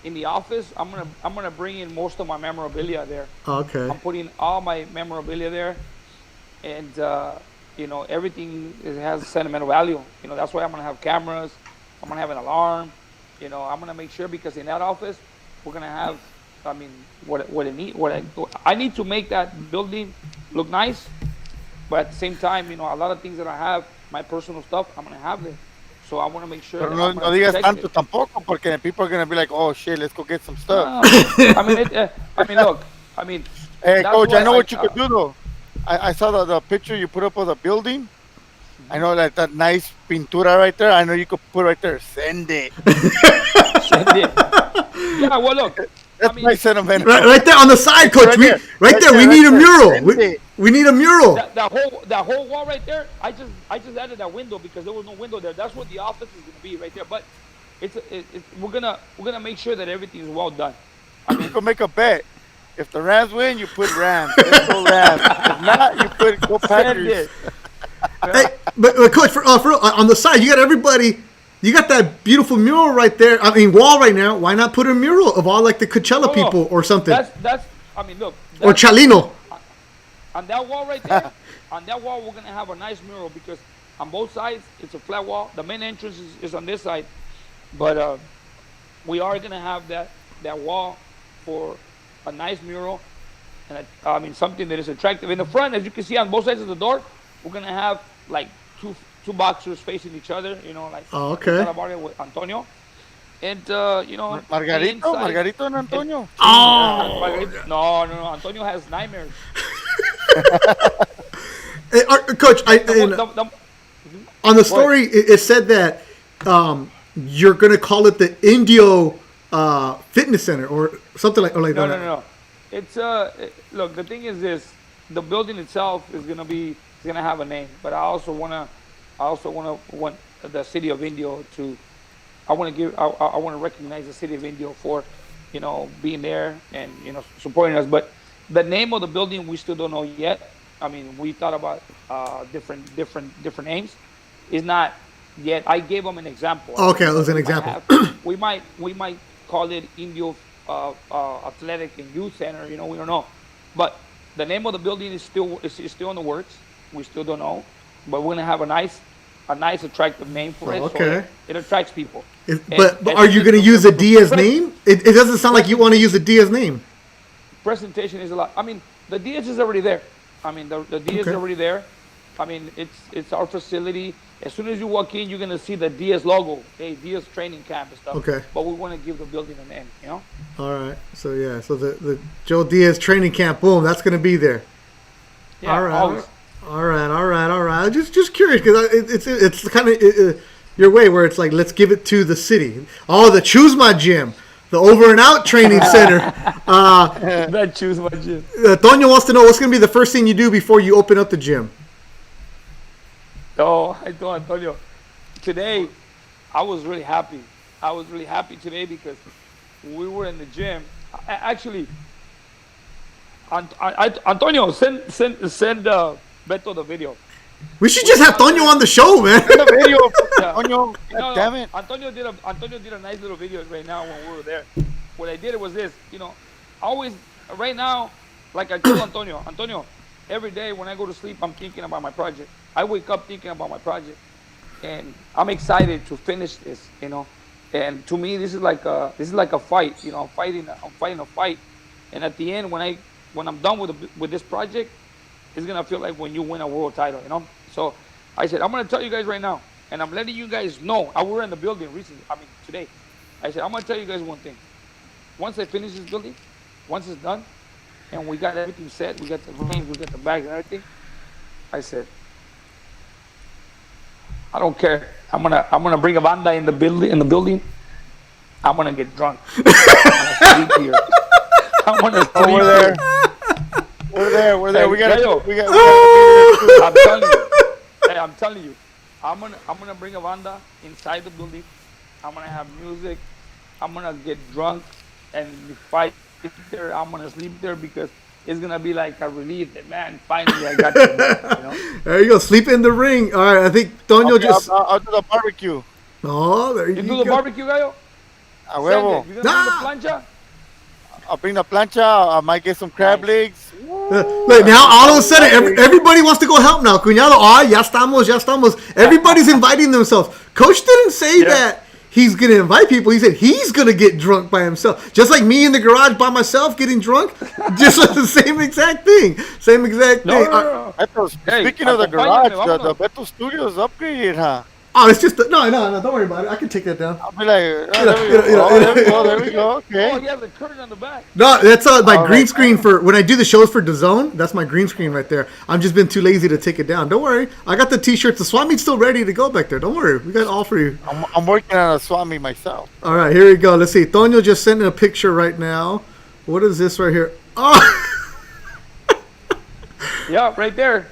in the office. I'm gonna bring in most of my memorabilia there. Okay. I'm putting all my memorabilia there, and everything has sentimental value. That's why I'm gonna have cameras. I'm gonna have an alarm. I'm gonna make sure, because in that office we're gonna have. I mean, I need to make that building look nice, but at the same time, a lot of things that I have, my personal stuff, I'm gonna have there. So I want to make sure. Pero no digas tanto tampoco, porque people are gonna be like, oh shit, let's go get some stuff. I mean, look. I mean. Hey, Coach, I know what you could do though. I saw the picture you put up of the building. I know that nice pintura right there. I know you could put right there. Send it. Send it. Yeah. Well, look. That's my sentiment. Right there on the side, Coach. Right there. We need a mural. We need a mural. That whole wall right there. I just added that window because there was no window there. That's what the office is gonna be right there. But we're gonna make sure that everything is well done. I mean, you can make a bet. If the Rams win, you put Rams. Let's go Rams. If not, you put go Packers. Hey, but Coach, for real, on the side, you got everybody. You got that beautiful mural right there. I mean, wall right now. Why not put a mural of all like the Coachella people or something? That's. I mean, look. Or Chalino. On that wall right there. On that wall, we're gonna have a nice mural because on both sides it's a flat wall. The main entrance is on this side, but we are gonna have that wall for a nice mural, and I mean something that is attractive. In the front, as you can see on both sides of the door, we're gonna have like two boxers facing each other. Like. Oh, okay. About it with Antonio, and Margarito and Antonio. Oh. No. Antonio has nightmares. Hey, Coach, on the story, it said that you're gonna call it the Indio Fitness Center or something like that. No. It's look. The thing is this: the building itself is gonna have a name, but I also want the city of Indio to. I want to recognize the city of Indio for, being there and supporting us. But the name of the building we still don't know yet. I mean, we thought about different names. It's not yet. I gave them an example. Okay, it was an example. We might call it Indio Athletic and Youth Center. We don't know, but the name of the building is still in the works. We still don't know, but we're gonna have a nice attractive name for it. Okay. So it attracts people. But are you gonna use a Diaz name? It doesn't sound like you want to use a Diaz name. Presentation is a lot. I mean, the Diaz is already there. I mean, the Diaz is already there. I mean, it's our facility. As soon as you walk in, you're gonna see the Diaz logo. Hey, Diaz training camp and stuff. Okay. But we want to give the building a name. All right. So yeah. So the Joe Diaz training camp. Boom. That's gonna be there. Yeah. All right. Always. All right. Just curious because it's kind of your way where it's like let's give it to the city. Oh, the Choose My Gym. The Over and Out Training Center. That Choose My Gym. Toño wants to know what's going to be the first thing you do before you open up the gym. Oh, I told Antonio. Today, I was really happy. I was really happy today because we were in the gym. Actually, Antonio, send Beto the video. We should just have Toño on the show, man. The video, Antonio. Damn it. Antonio did a nice little video right now when we were there. What I did was this, always right now, like I told Antonio, every day when I go to sleep, I'm thinking about my project. I wake up thinking about my project, and I'm excited to finish this. And to me, this is like a fight. I'm fighting a fight, and at the end, when I'm done with this project, it's gonna feel like when you win a world title. So I said I'm gonna tell you guys right now, and I'm letting you guys know. I were in the building recently. I mean today. I said I'm gonna tell you guys one thing. Once I finish this building, once it's done, and we got everything set, we got the rings, we got the bags and everything. I said, I don't care. I'm gonna bring a banda in the building. I'm gonna get drunk. I'm gonna sleep here. I'm gonna sleep Oh, we're there. here. We're there. Hey, We gotta Gallo, we got to be there too. I'm telling you. Hey, I'm telling you. I'm gonna bring a banda inside the building. I'm gonna have music. I'm gonna get drunk, and if I sleep there, I'm gonna sleep there because it's gonna be like a relief that man, finally I got to. There you go. Sleep in the ring. All right. I think Tonio Okay, just. I'll do the barbecue. Oh, there You you do the go. barbecue, Gallo? A Send huevo. it. You gonna bring the plancha? I'll bring the plancha. I might get some crab Nice. legs. Look, now all of a sudden, everybody wants to go help now. Cuñado, ya estamos, ya estamos. Everybody's inviting themselves. Coach didn't say Yeah. that he's going to invite people. He said he's going to get drunk by himself. Just like me in the garage by myself getting drunk. Just like the same exact thing. Same exact No, thing. no, no, no. Beto, Hey, speaking of the acompáñame, garage, the vámonos. Beto Studios upgraded, huh? Oh, it's just, no, don't worry about it. I can take that down. I'll be like, oh, there we go. Oh, there we go. There we go. Oh, Okay. he has a curtain on the back. No, that's my All green right. screen for when I do the shows for DAZN. That's my green screen right there. I'm just been too lazy to take it down. Don't worry. I got the t-shirts. The swap meet's still ready to go back there. Don't worry. We got all for you. I'm working on a Swami myself. All right, here we go. Let's see. Tonio just sent in a picture right now. What is this right here? Oh, Yeah, right there.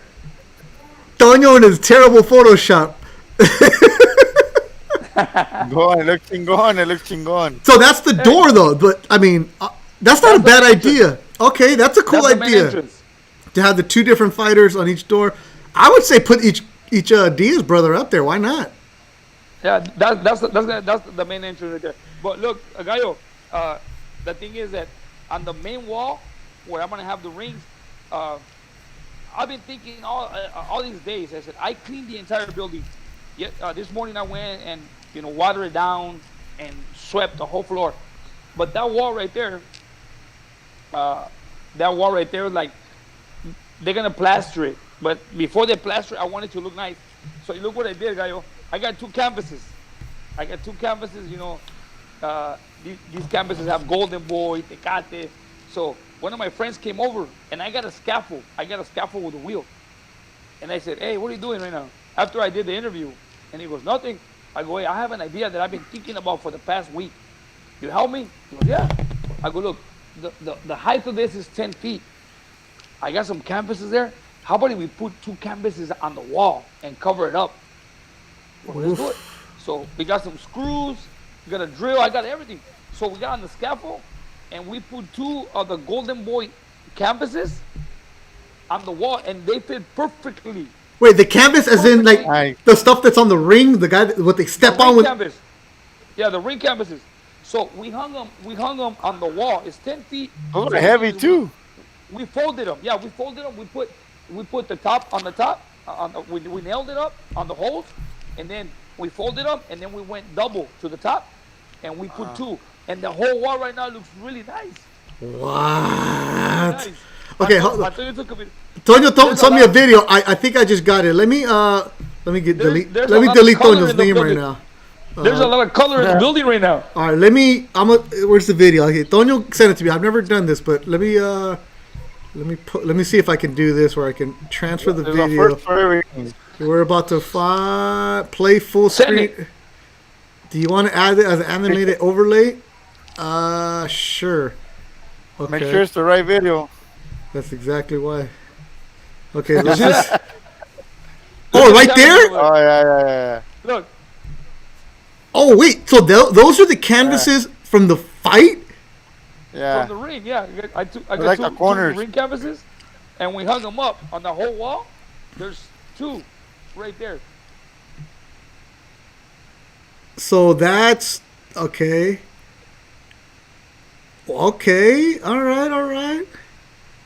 Tonio in his terrible Photoshop. Go on, it looks chingon. It looks chingon. So that's the door, though. But I mean, that's not a That's the bad main idea. Okay, that's a cool That's the main idea entrance. to have the two different fighters on each door. I would say put each Diaz brother up there. Why not? Yeah, that's the main entrance right there. But look, Gallo, the thing is that on the main wall where I'm gonna have the rings, I've been thinking all these days. I said I cleaned the entire building. This morning I went and watered it down and swept the whole floor. But that wall right there, like they're gonna plaster it. But before they plaster it, I want it to look nice. So look what I did, Gallo. I got two canvases. These canvases have Golden Boy, Tecate. So one of my friends came over and I got a scaffold. With a wheel. And I said, hey, what are you doing right now? After I did the interview. And he goes, nothing. I go, hey, I have an idea that I've been thinking about for the past week. You help me? He goes, yeah. I go, look, the height of this is 10 feet. I got some canvases there. How about if we put two canvases on the wall and cover it up? Well, let's do it. So we got some screws, we got a drill, I got everything. So we got on the scaffold and we put two of the Golden Boy canvases on the wall and they fit perfectly. Wait, the canvas, as in like Nice. the stuff that's on the ring, the guy what they step The on ring with. canvas. Yeah, the ring canvases. So we hung them on the wall. It's 10 feet. Those are heavy too. We folded them. Yeah, we folded them. We put the top on the top. We nailed it up on the holes, and then we folded them, and then we went double to the top, and we put two. And the whole wall right now looks really nice. What? Nice. Okay, I thought you took a video. Tonio sent me a video. I think I just got it. Let me delete. there's Let a me lot of delete color Tonio's in the name right building. now. There's a lot of color in the building right now. All right, where's the video? Okay, Tonio sent it to me. I've never done this, but let me see if I can do this where I can transfer the There's a video. first for everything. We're about to play full Send screen. it. Do you want to add it as an animated overlay? Sure. Okay. Make sure it's the right video. That's exactly why. Okay, let's just. Oh, right there? Oh yeah. Look, Oh, wait. So those are the canvases from the fight? Yeah. from the ring, yeah. I got like the two corners. ring canvases, and we hung them up on the whole wall. There's two right there. So that's okay. Okay, all right.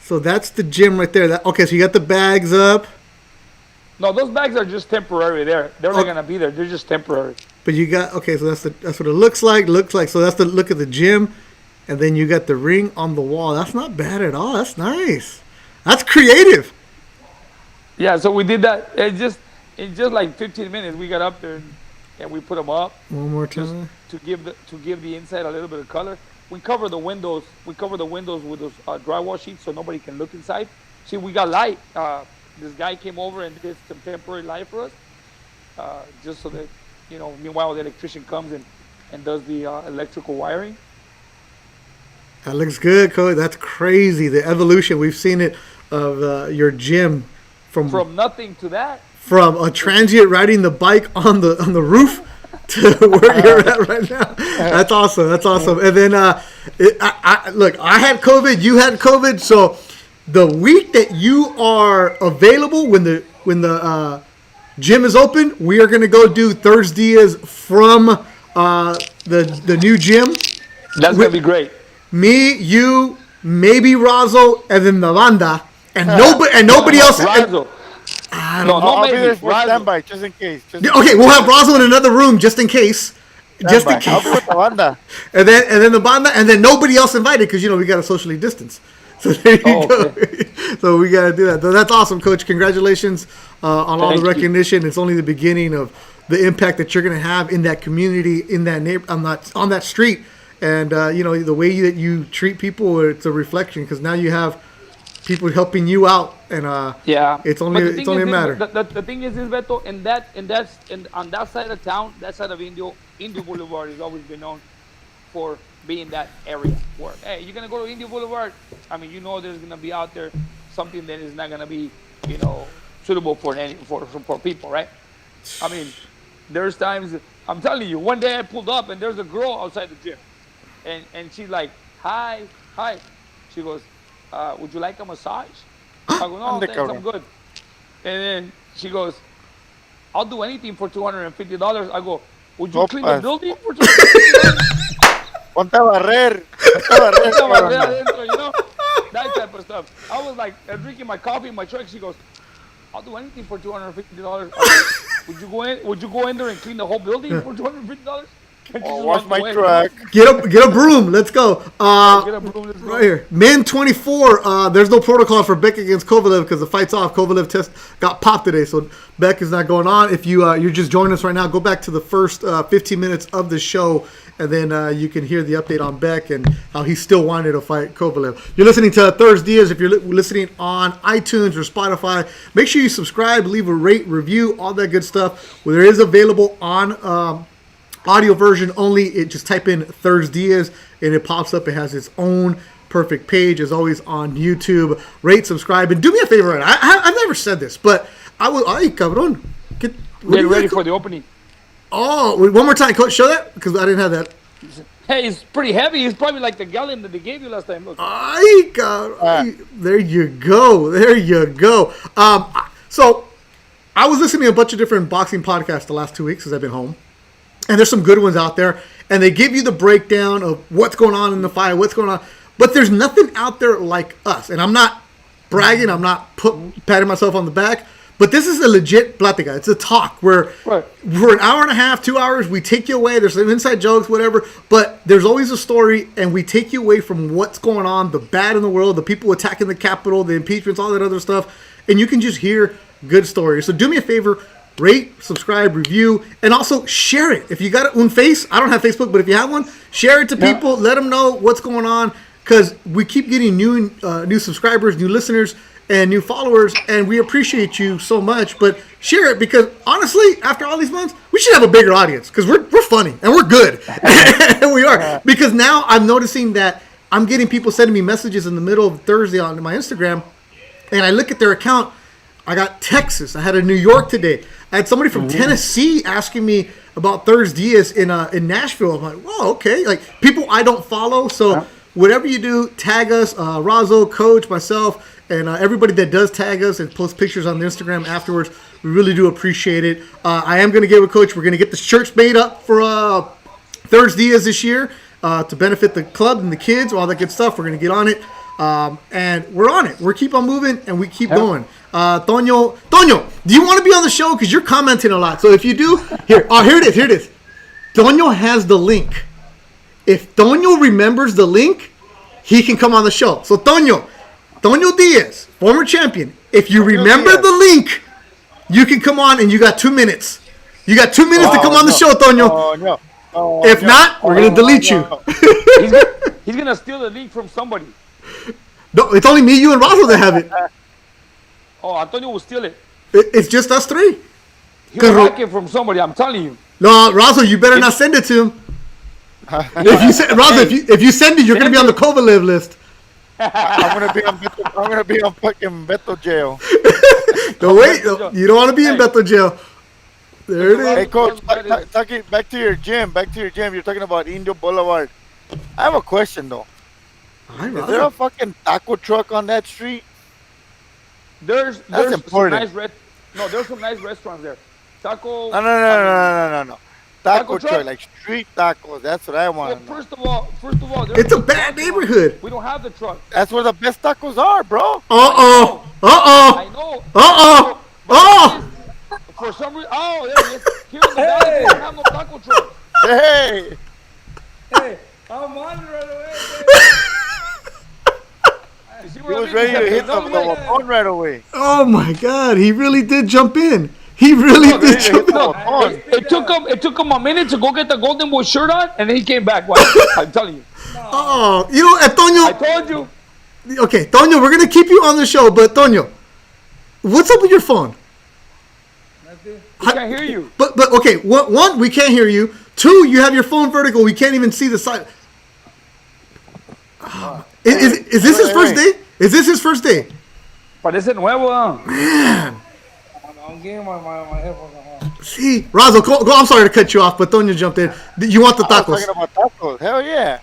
So that's the gym right there. Okay, so you got the bags up. No, those bags are just temporary. They're not gonna be there. They're just temporary. But you got okay, so that's what it looks like. So that's the look of the gym, and then you got the ring on the wall. That's not bad at all. That's nice. That's creative. Yeah, so we did that. In just like 15 minutes, we got up there and we put them up. One more Just time. to give the inside a little bit of color. We cover the windows. We cover the windows with those drywall sheets so nobody can look inside. See, we got light. This guy came over and did some temporary light for us, just so that Meanwhile, the electrician comes and does the electrical wiring. That looks good, Coach. That's crazy. The evolution we've seen it of your gym From nothing to that. from a transient riding the bike on the roof to where you're at right now. That's awesome. And then look, I had COVID. You had COVID. So the week that you are available, when the gym is open, we are going to go do ThursDIAZ from the new gym. That's gonna be great. Me, you, maybe Razo, and then the banda, and nobody else. Razo. I'll be there for standby, just in case. Okay, we'll have Razo in another room just in case. Just in I'll case. be with the banda. And then the banda, and then nobody else invited because we got to socially distance. So there you go. Okay. So we got to do that. So that's awesome, Coach. Congratulations on all the recognition. It's only the beginning of the impact that you're going to have in that community, in that on that street, and the way that you treat people. It's a reflection because now you have people helping you out, and it's only a matter. The thing is, Beto, on that side of town, that side of Indio Boulevard has always been known for being that area where, hey, you're gonna go to Indio Boulevard. I mean, there's gonna be out there something that is not gonna be, suitable for people, right? I mean, there's times I'm telling you. One day I pulled up and there's a girl outside the gym, and she's like, hi. She goes, would you like a massage? I go, no, thanks, I'm good. And then she goes, I'll do anything for $250. I go, would you clean the building for $250? Ponte a barrer. That type of stuff. I was like drinking my coffee in my truck. She goes, I'll do anything for $250. Would you go in there and clean the whole building for $250? Wash my truck. Get a broom. Let's go. Get a broom. Let's go. Right here. Men 24. There's no protocol for Beck against Kovalev because the fight's off. Kovalev test got popped today, so Beck is not going on. If you're just joining us right now, go back to the first 15 minutes of the show, and then you can hear the update on Beck and how he still wanted to fight Kovalev. You're listening to ThursDIAZ. If you're listening on iTunes or Spotify, make sure you subscribe, leave a rate, review, all that good stuff. Well, there is available on audio version only. It just type in ThursDIAZ and it pops up. It has its own perfect page, as always, on YouTube. Rate, subscribe, and do me a favor. I've never said this, but I will. Ay, cabrón. Get ready for the opening. Oh, one more time, Coach. Show that because I didn't have that. Hey, it's pretty heavy. It's probably like the gallon that they gave you last time. Look. Ay, cabrón. There you go. So I was listening to a bunch of different boxing podcasts the last 2 weeks because I've been home. And there's some good ones out there. And they give you the breakdown of what's going on in the fight, what's going on. But there's nothing out there like us. And I'm not bragging. I'm not patting myself on the back. But this is a legit plática. It's a talk where for an hour and a half, 2 hours, we take you away. There's some inside jokes, whatever. But there's always a story. And we take you away from what's going on, the bad in the world, the people attacking the Capitol, the impeachments, all that other stuff. And you can just hear good stories. So do me a favor. Rate, subscribe, review, and also share it. If you got un face, I don't have Facebook, but if you have one, share it to people. Let them know what's going on because we keep getting new subscribers, new listeners, and new followers, and we appreciate you so much. But share it because honestly, after all these months, we should have a bigger audience because we're funny and we're good, and we are. Because now I'm noticing that I'm getting people sending me messages in the middle of Thursday on my Instagram, and I look at their account. I got Texas. I had a New York today. I had somebody from Tennessee asking me about ThursDIAZ in Nashville. I'm like, whoa, okay. Like people I don't follow. So whatever you do, tag us, Razo, Coach, myself, and everybody that does tag us and post pictures on the Instagram afterwards. We really do appreciate it. I am going to get with Coach. We're going to get the shirts made up for ThursDIAZ this year. to benefit the club and the kids, all that good stuff. We're going to get on it. And we're on it. We keep on moving and we keep going. Toño, do you want to be on the show? Because you're commenting a lot. So if you do, here it is. Toño has the link. If Toño remembers the link, he can come on the show. So Toño Diaz, former champion, if you remember the link, you can come on and you got 2 minutes. You got 2 minutes to come on the show, Toño. If not, we're going to delete you. He's going to steal the link from somebody. No, it's only me, you, and Razo that have it. Oh, Antonio will steal it. It's just us three. He'll hack it from somebody, I'm telling you. No, Razo, you better not send it to him. If you send it, you're going to be on the Kovalev list. I'm gonna be on fucking Beto jail. No, wait, you don't want to be in Beto jail. There it is. Hey, coach, talking back to your gym. You're talking about Indio Boulevard. I have a question though. Is there a fucking taco truck on that street? There's important. There's some nice restaurants there. Taco. No. Taco truck, like street tacos. That's what I want. Well, first of all, it's a bad neighborhood. We don't have the truck. That's where the best tacos are, bro. I know. For some reason, there he is. Here in the valley, we don't have no taco truck. Hey, I'm on right away. He was ready to hit the phone right away. Oh my God, he really did jump in. He really did jump in. It took him a minute to go get the Golden Boy shirt on, and then he came back. I'm telling you. Toño. I told you. Okay, Toño, we're gonna keep you on the show, but Toño, what's up with your phone? We can't hear you. But okay, one, we can't hear you. Two, you have your phone vertical. We can't even see the side. Is this his first day? Is this his first day? Parece nuevo. Man. I'm getting my headphones on. See, Razo, go. I'm sorry to cut you off, but Toño jumped in. You want the tacos? I was talking about tacos. Hell yeah.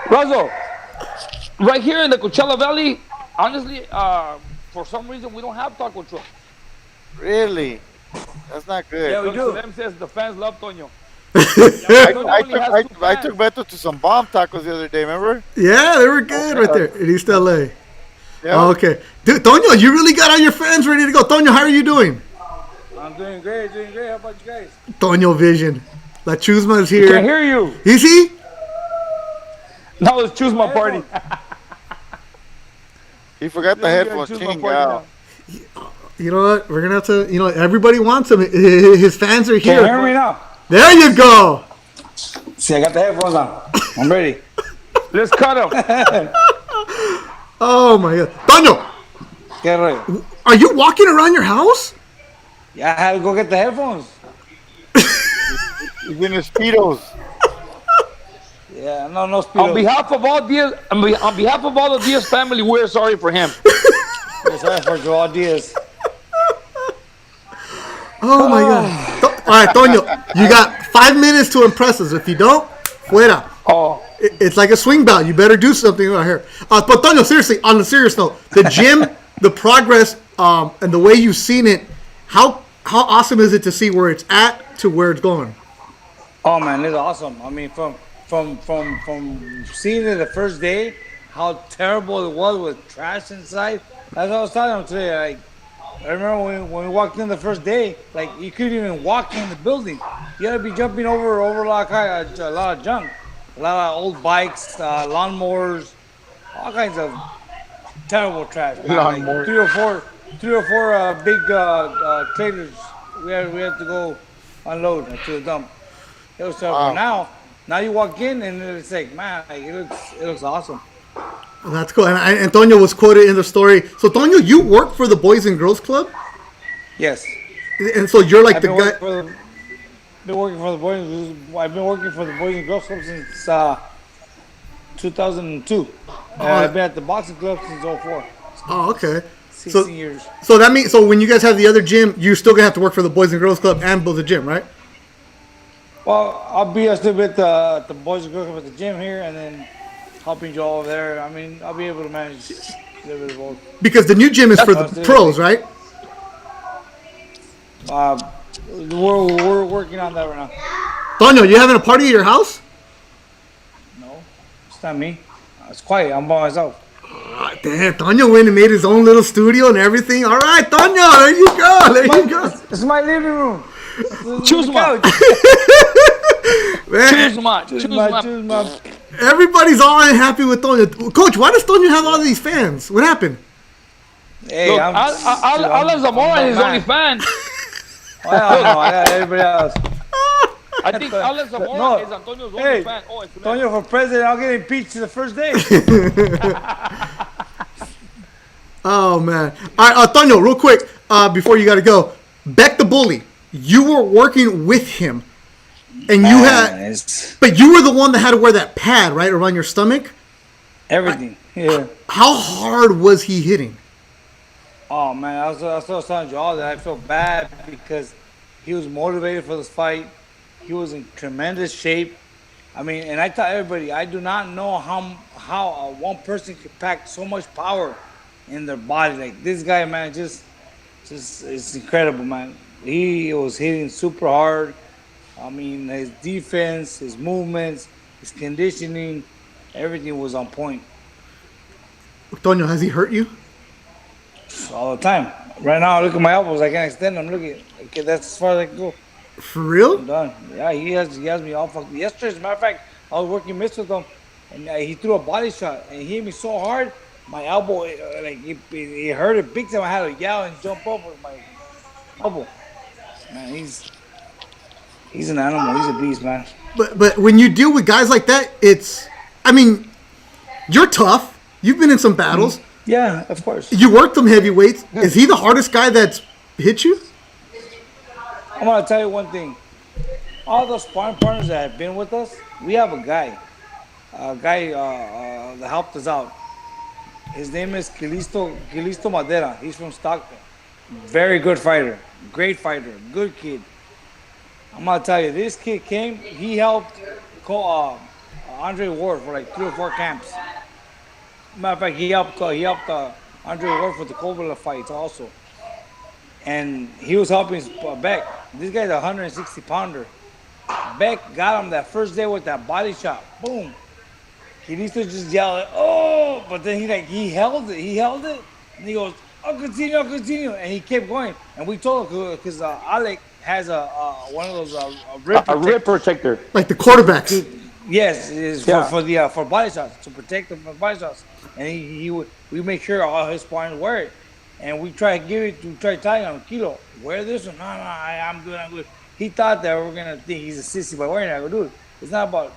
Razo, right here in the Coachella Valley, honestly, for some reason, we don't have taco truck. Really? That's not good. Yeah, we do. Them says the fans love Toño. I took Beto to some bomb tacos the other day, remember? Yeah, they were good right there in East LA. Yeah. Oh, okay. Dude, Toño, you really got all your fans ready to go. Toño, how are you doing? I'm doing great. How about you guys? Toño Vision. La Chusma is here. Can't hear you. Is he? Now let's choose my party. He forgot the headphones. King out. You know what? We're going to have to, everybody wants him. His fans are here. Can you hear me now? There you go. See, I got the headphones on. I'm ready. Let's cut him. Oh, my God. Toño, Get ready. are you walking around your house? Yeah, I had to go get the headphones. He's in his Speedos. Yeah, no speedos. On behalf of all the Diaz family, we're sorry for him. We're sorry for Joel Diaz. Oh, my God. All right, Toño, you got 5 minutes to impress us. If you don't, fuera. Oh. It's like a swing bout. You better do something right here. But Toño, seriously, on a serious note, the gym, the progress, and the way you've seen it, how awesome is it to see where it's at to where it's going? Oh man, it's awesome. I mean, from seeing it the first day, how terrible it was with trash inside. That's what I was telling him today. Like, I remember when we walked in the first day, like you couldn't even walk in the building. You had to be jumping over a lot of junk, a lot of old bikes, lawnmowers, all kinds of terrible trash. Like three or four big trailers. We had to go unload to the dump. It was terrible. Now you walk in and it's like, man, like, it looks awesome. That's cool. And Toño was quoted in the story. So, Toño, you work for the Boys and Girls Club? Yes. And so you're like the guy. I've been working for the Boys and Girls Club since 2002. I've been at the boxing club since 2004. Oh, okay. 16 years. So that means, when you guys have the other gym, you're still gonna have to work for the Boys and Girls Club and build the gym, right? Well, I'll be still with the Boys and Girls Club at the gym here, and then helping Joel over there. I mean, I'll be able to manage a little bit of both. Because the new gym is for the pros, right? We're working on that right now. Toño, you having a party at your house? No. not me. It's quiet. I'm by myself. Damn, Toño went and made his own little studio and everything. All right, Toño, there you go. There you go. It's my living room. Choose one. Man, Choose one. everybody's all unhappy with Toño. Coach, why does Toño have all these fans? What happened? Hey, Look, I'm Alan Zamora is the only fan. Well, no, I got everybody else. I think Alan Zamora No. is Antonio's only Hey, fan. Oh, it's Toño for president, I'll get impeached the first day. Oh, man. All right, Toño, real quick, before you got to go. Beck the Bully, you were working with him. And you but you were the one that had to wear that pad, right, around your stomach? Everything, yeah. How hard was he hitting? Oh, man, I was telling you all that I felt bad because he was motivated for this fight. He was in tremendous shape. I mean, and I tell everybody, I do not know how one person could pack so much power in their body. Like this guy, man, just it's incredible, man. He was hitting super hard. I mean, his defense, his movements, his conditioning, everything was on point Toño, has he hurt you? all the time. Right now, look at my elbows. I can't extend them. Look at, okay, that's as far as I can go. For real? I'm done. Yeah, he has me all fucked. Yesterday, as a matter of fact, I was working miss with him, and he threw a body shot, and he hit me so hard, my elbow, it hurt it big time. I had to yell and jump over my elbow. Man, he's an animal. He's a beast, man. But when you deal with guys like that, I mean, you're tough. You've been in some battles. Yeah, of course. You worked them heavyweights. Is he the hardest guy that's hit you? I'm gonna tell you one thing. All those sparring partners that have been with us, we have a guy that helped us out. His name is Calisto Madera. He's from Stockton. Very good fighter, great fighter, good kid. I'm gonna tell you, this kid came. He helped Andre Ward for like 3 or 4 camps. Matter of fact, he helped Andre Ward for the Kovalev fights also. And he was helping Beck. This guy's a 160 pounder. Beck got him that first day with that body shot. Boom. He needs to just yell, oh! But then he held it, and he goes, I'll continue, and he kept going. And we told him because Alec has one of those rib protector. Like the quarterbacks. Yes, it's for body shots, to protect them from body shots. And we make sure all his sparring wear it. And we try telling him, Kilo, wear this one. No, I'm good. He thought that we were going to think he's a sissy by wearing it. I go, dude, it's not about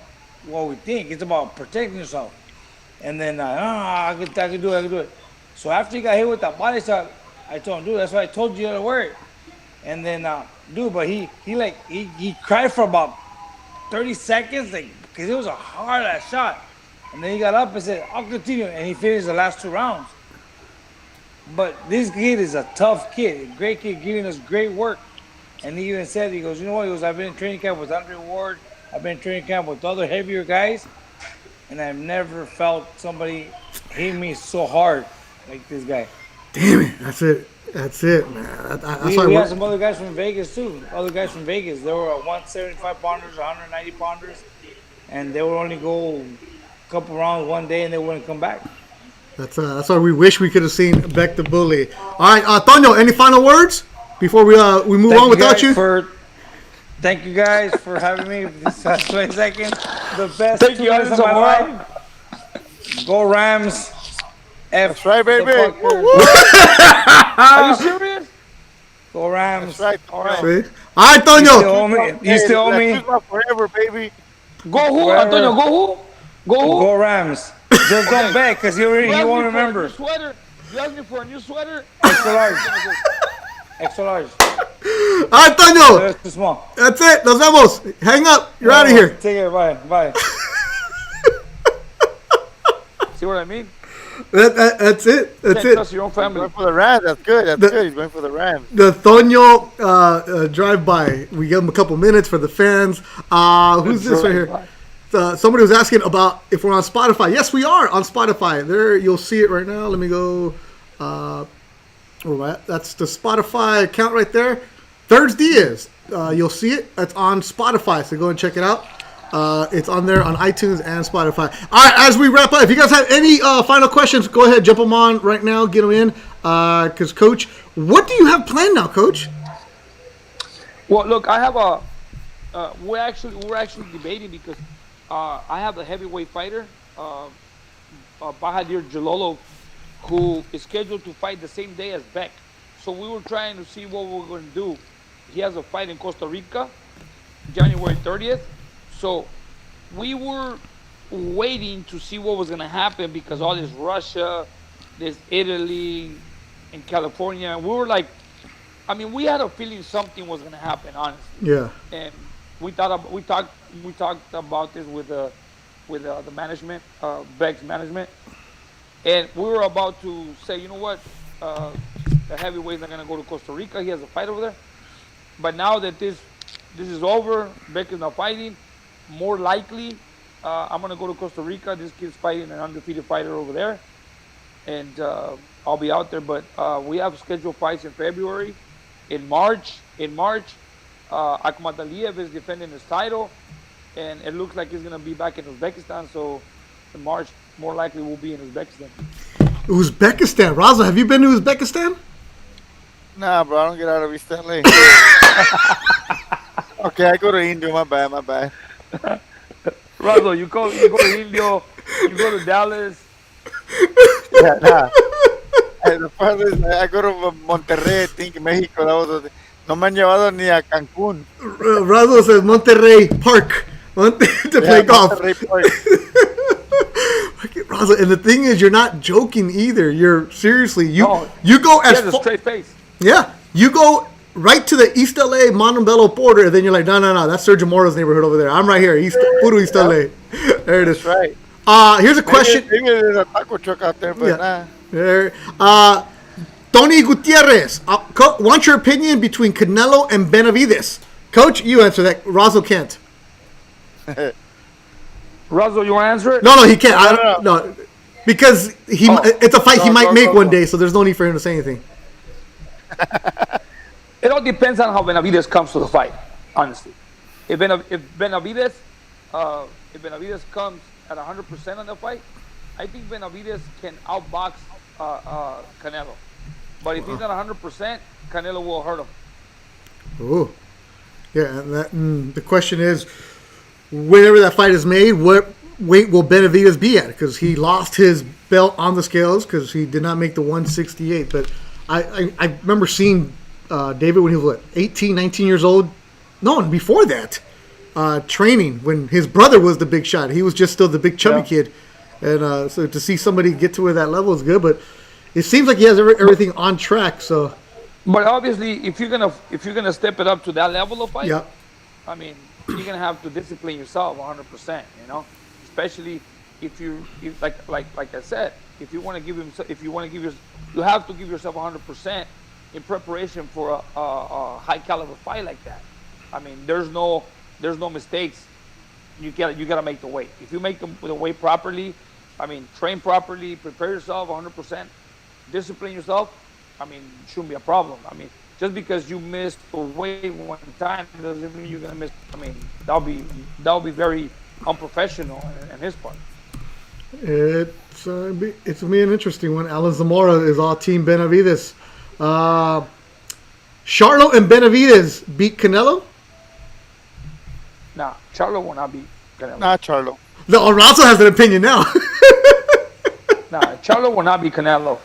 what we think. It's about protecting yourself. And then, I can do it. So after he got hit with that body shot, I told him, dude, that's why I told you to wear it. And then, but he cried for about 30 seconds, because it was a hard-ass shot. And then he got up and said, I'll continue. And he finished the last 2 rounds. But this kid is a tough kid, a great kid, giving us great work. And he even said, he goes, you know what? He goes, I've been in training camp with Andre Ward. I've been in training camp with other heavier guys. And I've never felt somebody hit me so hard like this guy. Damn it. That's it, man. We had some other guys from Vegas, too. They were 175 pounders, 190 pounders. And they would only go a couple rounds one day and they wouldn't come back. That's why we wish we could have seen Beck the Bully. All right, Toño, any final words before we move on without you? Thank you guys for having me. This 20 seconds. The best. Thank you guys of my life. Go Rams. That's right, baby. Are you serious? Go Rams. That's right. All right. See? All right, Toño. You still owe me. Forever, baby. Go who, Antonio? Go who? Go who? Go Rams. Just don't bet, because he won't remember. You asked me for a new sweater? Extra large. Extra large. All right, Toño. That's too small. That's it. Nos vemos. Hang up. You're out of here. Take care. Bye. See what I mean? That's it. That's it. Trust your own family. Going for the Rams. That's good. He's going for the Rams. The Toño drive-by. We give him a couple minutes for the fans. Who's this right here? Somebody was asking about if we're on Spotify. Yes, we are on Spotify. There, you'll see it right now. Let me go. That's the Spotify account right there. ThursDIAZ. You'll see it. That's on Spotify, so go and check it out. It's on there on iTunes and Spotify. All right, as we wrap up, if you guys have any final questions, go ahead, jump them on right now, get them in. Because, Coach, what do you have planned now, Coach? Well, look, I have a. We're actually debating because I have a heavyweight fighter, Bahadir Jalolo, who is scheduled to fight the same day as Beck. So we were trying to see what we're going to do. He has a fight in Costa Rica, January 30th. So we were waiting to see what was going to happen because all this Russia, this Italy, and California. We were like, I mean, we had a feeling something was going to happen, honestly. Yeah. And we talked about this with the management, Beck's management, and we were about to say, you know what, the heavyweights are going to go to Costa Rica. He has a fight over there. But now that this is over, Beck is not fighting. More likely, I'm going to go to Costa Rica. This kid's fighting an undefeated fighter over there, and I'll be out there. But we have scheduled fights in February, in March. Akhmat Aliyev is defending his title, and it looks like he's going to be back in Uzbekistan. So in March, more likely, we'll be in Uzbekistan. Uzbekistan. Razo, have you been to Uzbekistan? Nah, bro, I don't get out of East LA. Okay, I go to India. My bad. Razo, you go to Indio, you go to Dallas. Yeah, nah. And the part is, I go to Monterrey, I think, Mexico. No me han llevado ni a Cancún. Razo says Monterrey Park to play golf. Monterrey Park. Razo, and the thing is, you're not joking either. You're seriously you go He as has a straight face. Yeah, you go right to the East LA Montebello border, and then you're like, no, that's Sergio Moro's neighborhood over there. I'm right here, Puro East LA. There it is. That's right. Here's a question. Maybe there's a taco truck out there, but nah. There. Tony Gutierrez, want your opinion between Canelo and Benavides? Coach, you answer that. Razo can't. Razo, you want to answer it? No, he can't. No. Because it's a fight he might make one day, so there's no need for him to say anything. It all depends on how Benavides comes to the fight, honestly. If Benavides comes at 100% on the fight, I think Benavides can outbox Canelo. But if he's not 100%, Canelo will hurt him. Oh, yeah. And the question is, whenever that fight is made, what weight will Benavides be at? Because he lost his belt on the scales because he did not make the 168. But I remember seeing David when he was 18, 19 years old. No, before that, training when his brother was the big shot. He was just still the big chubby kid. And so to see somebody get to where that level is good. But it seems like he has everything on track. So, but obviously, if you're gonna step it up to that level of fight, I mean, you're gonna have to discipline yourself 100%. You know, especially if like I said, if you want to you have to give yourself 100% in preparation for a high caliber fight like that. I mean, there's no mistakes. You gotta make the weight. If you make the weight properly, I mean, train properly, prepare yourself 100%, discipline yourself. I mean, it shouldn't be a problem. I mean, just because you missed the weight one time doesn't mean you're gonna miss. I mean, that'll be very unprofessional on his part. It's gonna be an interesting one. Alan Zamora is all team Benavides. Charlo and Benavides beat Canelo? Nah, Charlo will not beat Canelo. Not Charlo. No, Razo has an opinion now. Nah, Charlo will not beat Canelo.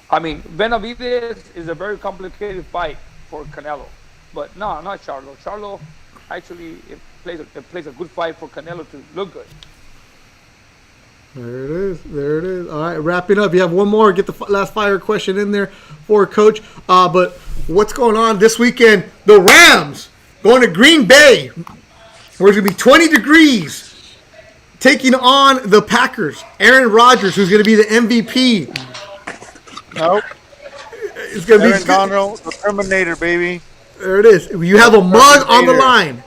I mean, Benavides is a very complicated fight for Canelo, but no, not Charlo. Charlo actually it plays a good fight for Canelo to look good. There it is. All right, wrapping up. You have one more. Get the last fire question in there for Coach. But what's going on this weekend? The Rams going to Green Bay, where it's going to be 20 degrees, taking on the Packers. Aaron Rodgers, who's going to be the MVP. Nope. It's going to be Donald, the Terminator, baby. There it is. You have a mug on the line.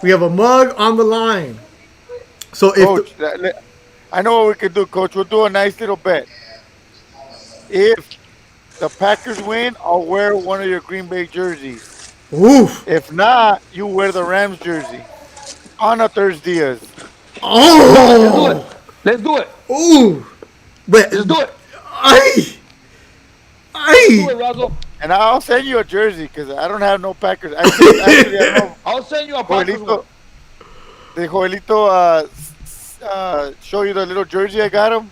We have a mug on the line. So if Coach, I know what we could do, Coach. We'll do a nice little bet. If the Packers win, I'll wear one of your Green Bay jerseys. Oof. If not, you wear the Rams jersey. on a ThursDIAZ. Oh! Let's do it. Ooh! But Let's do it. I, Let's do it, I, Razo. And I'll send you a jersey because I don't have no Packers. Actually, I know I'll send you a Packers one. Joelito. Did Joelito show you the little jersey I got him?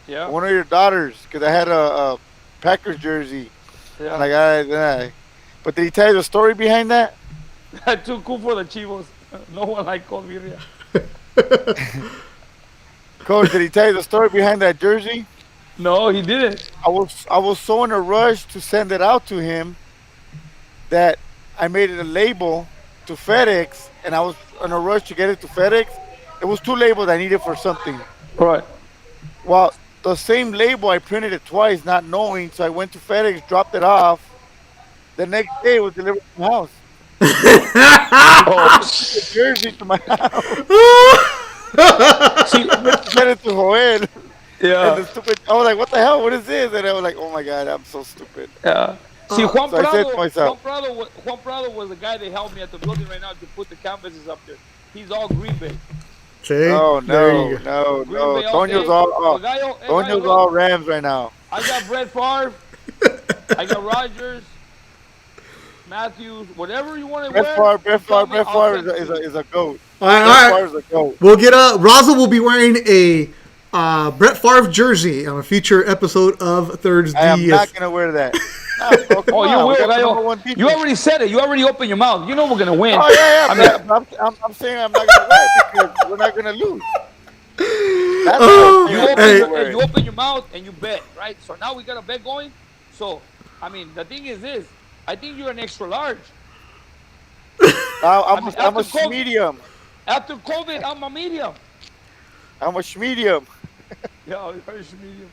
Yeah. One of your daughters, because I had a Packers jersey. Yeah. Like but did he tell you the story behind that? Too cool for the Chivos. No one like Colviria. Coach, did he tell you the story behind that jersey? No, he didn't. I was so in a rush to send it out to him that I made it a label to FedEx, and I was in a rush to get it to FedEx. It was 2 labels I needed for something. Right. Well, the same label, I printed it twice, not knowing, so I went to FedEx, dropped it off. The next day, it was delivered to my house. Oh, The jersey to my house. see, Sent it to Joel. And the yeah, stupid, I was like, what the hell? What is this? And I was like, oh my God, I'm so stupid. yeah. See, Juan So I said to Prado, myself- Juan Prado was the guy that helped me at the building right now to put the canvases up there. He's all Green Bay. see? Oh, There no, you go. no, Green no. Bay all Tonio's day. all, Gallo, Tonio's Gallo, all Rams right now. I got Brett Favre. I got Rodgers, Matthews, whatever you want to wear. Brett tell me, Favre I'll send is a goat. All right, Brett all right. Favre is a goat. We'll get Raza will be wearing a Brett Favre jersey on a future episode of Thursday. I am not gonna wear that. Nah, bro, come Oh, on, you we will, got the Gallo. number 1 defense. You already said it. You already opened your mouth. You know we're gonna win. Oh yeah, I yeah. mean, But I'm saying I'm not gonna wear it because we're not gonna lose. That's Oh, you what I'm open, saying. hey. you open your mouth and you bet, right? So now we got a bet going. So, I mean, the thing is this. I think you're an extra large. I'm mean, a after COVID- medium. After COVID, I'm a medium. I'm a medium. Yeah, you're a medium.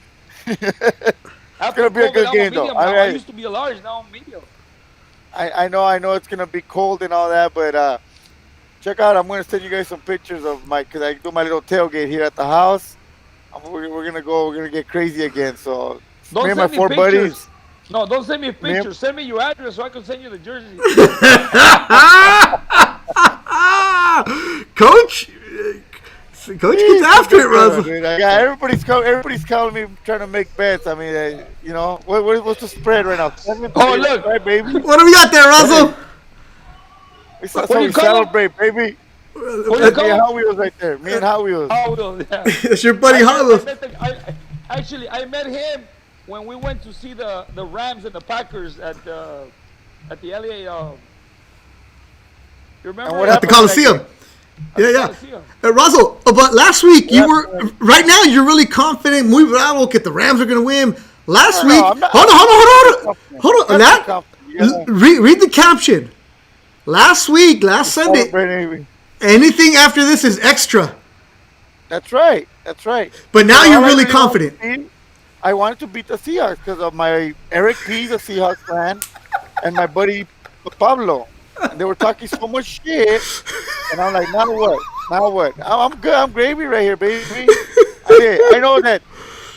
After gonna be a COVID, good I'm game, though. medium now. I I- used to be a large, now I'm medium. I know it's gonna be cold and all that, but check out. I'm gonna send you guys some pictures of because I do my little tailgate here at the house. We're gonna get crazy again. So Don't me and my send me 4 pictures. buddies. No, don't send me Me and- pictures. Send me your address so I can send you the jersey. Coach gets after it, Raza. Dude, everybody's calling me trying to make bets. I mean, what's the spread right now? 7-3, Oh, look. right, baby. What do we got there, Raza? That's do how you we call 'em? celebrate, baby. What do you Me and call it? Hot Wheels right there. Me and Hot Wheels. Oh, no, yeah. It's your buddy Hollis. Actually, I met him when we went to see the Rams and the Packers at the LA. You remember? And what At the happened? Coliseum. Yeah. Coliseum. Razo, but last week you Yeah, were right now. You're really confident. Muy bravo. Que the Rams are going to win. Last No, week, I'm not- hold on. I'm not confident. Read the caption. Last Sunday. Celebrating. Anything after this is extra. That's right. That's right. But now All you're I really wanted confident. to beat- I wanted to beat the Seahawks because of my Eric P's a Seahawks fan, and my buddy Pablo. And they were talking so much shit, and I'm like, now what? Now what? I'm good. I'm gravy right here, baby. I know that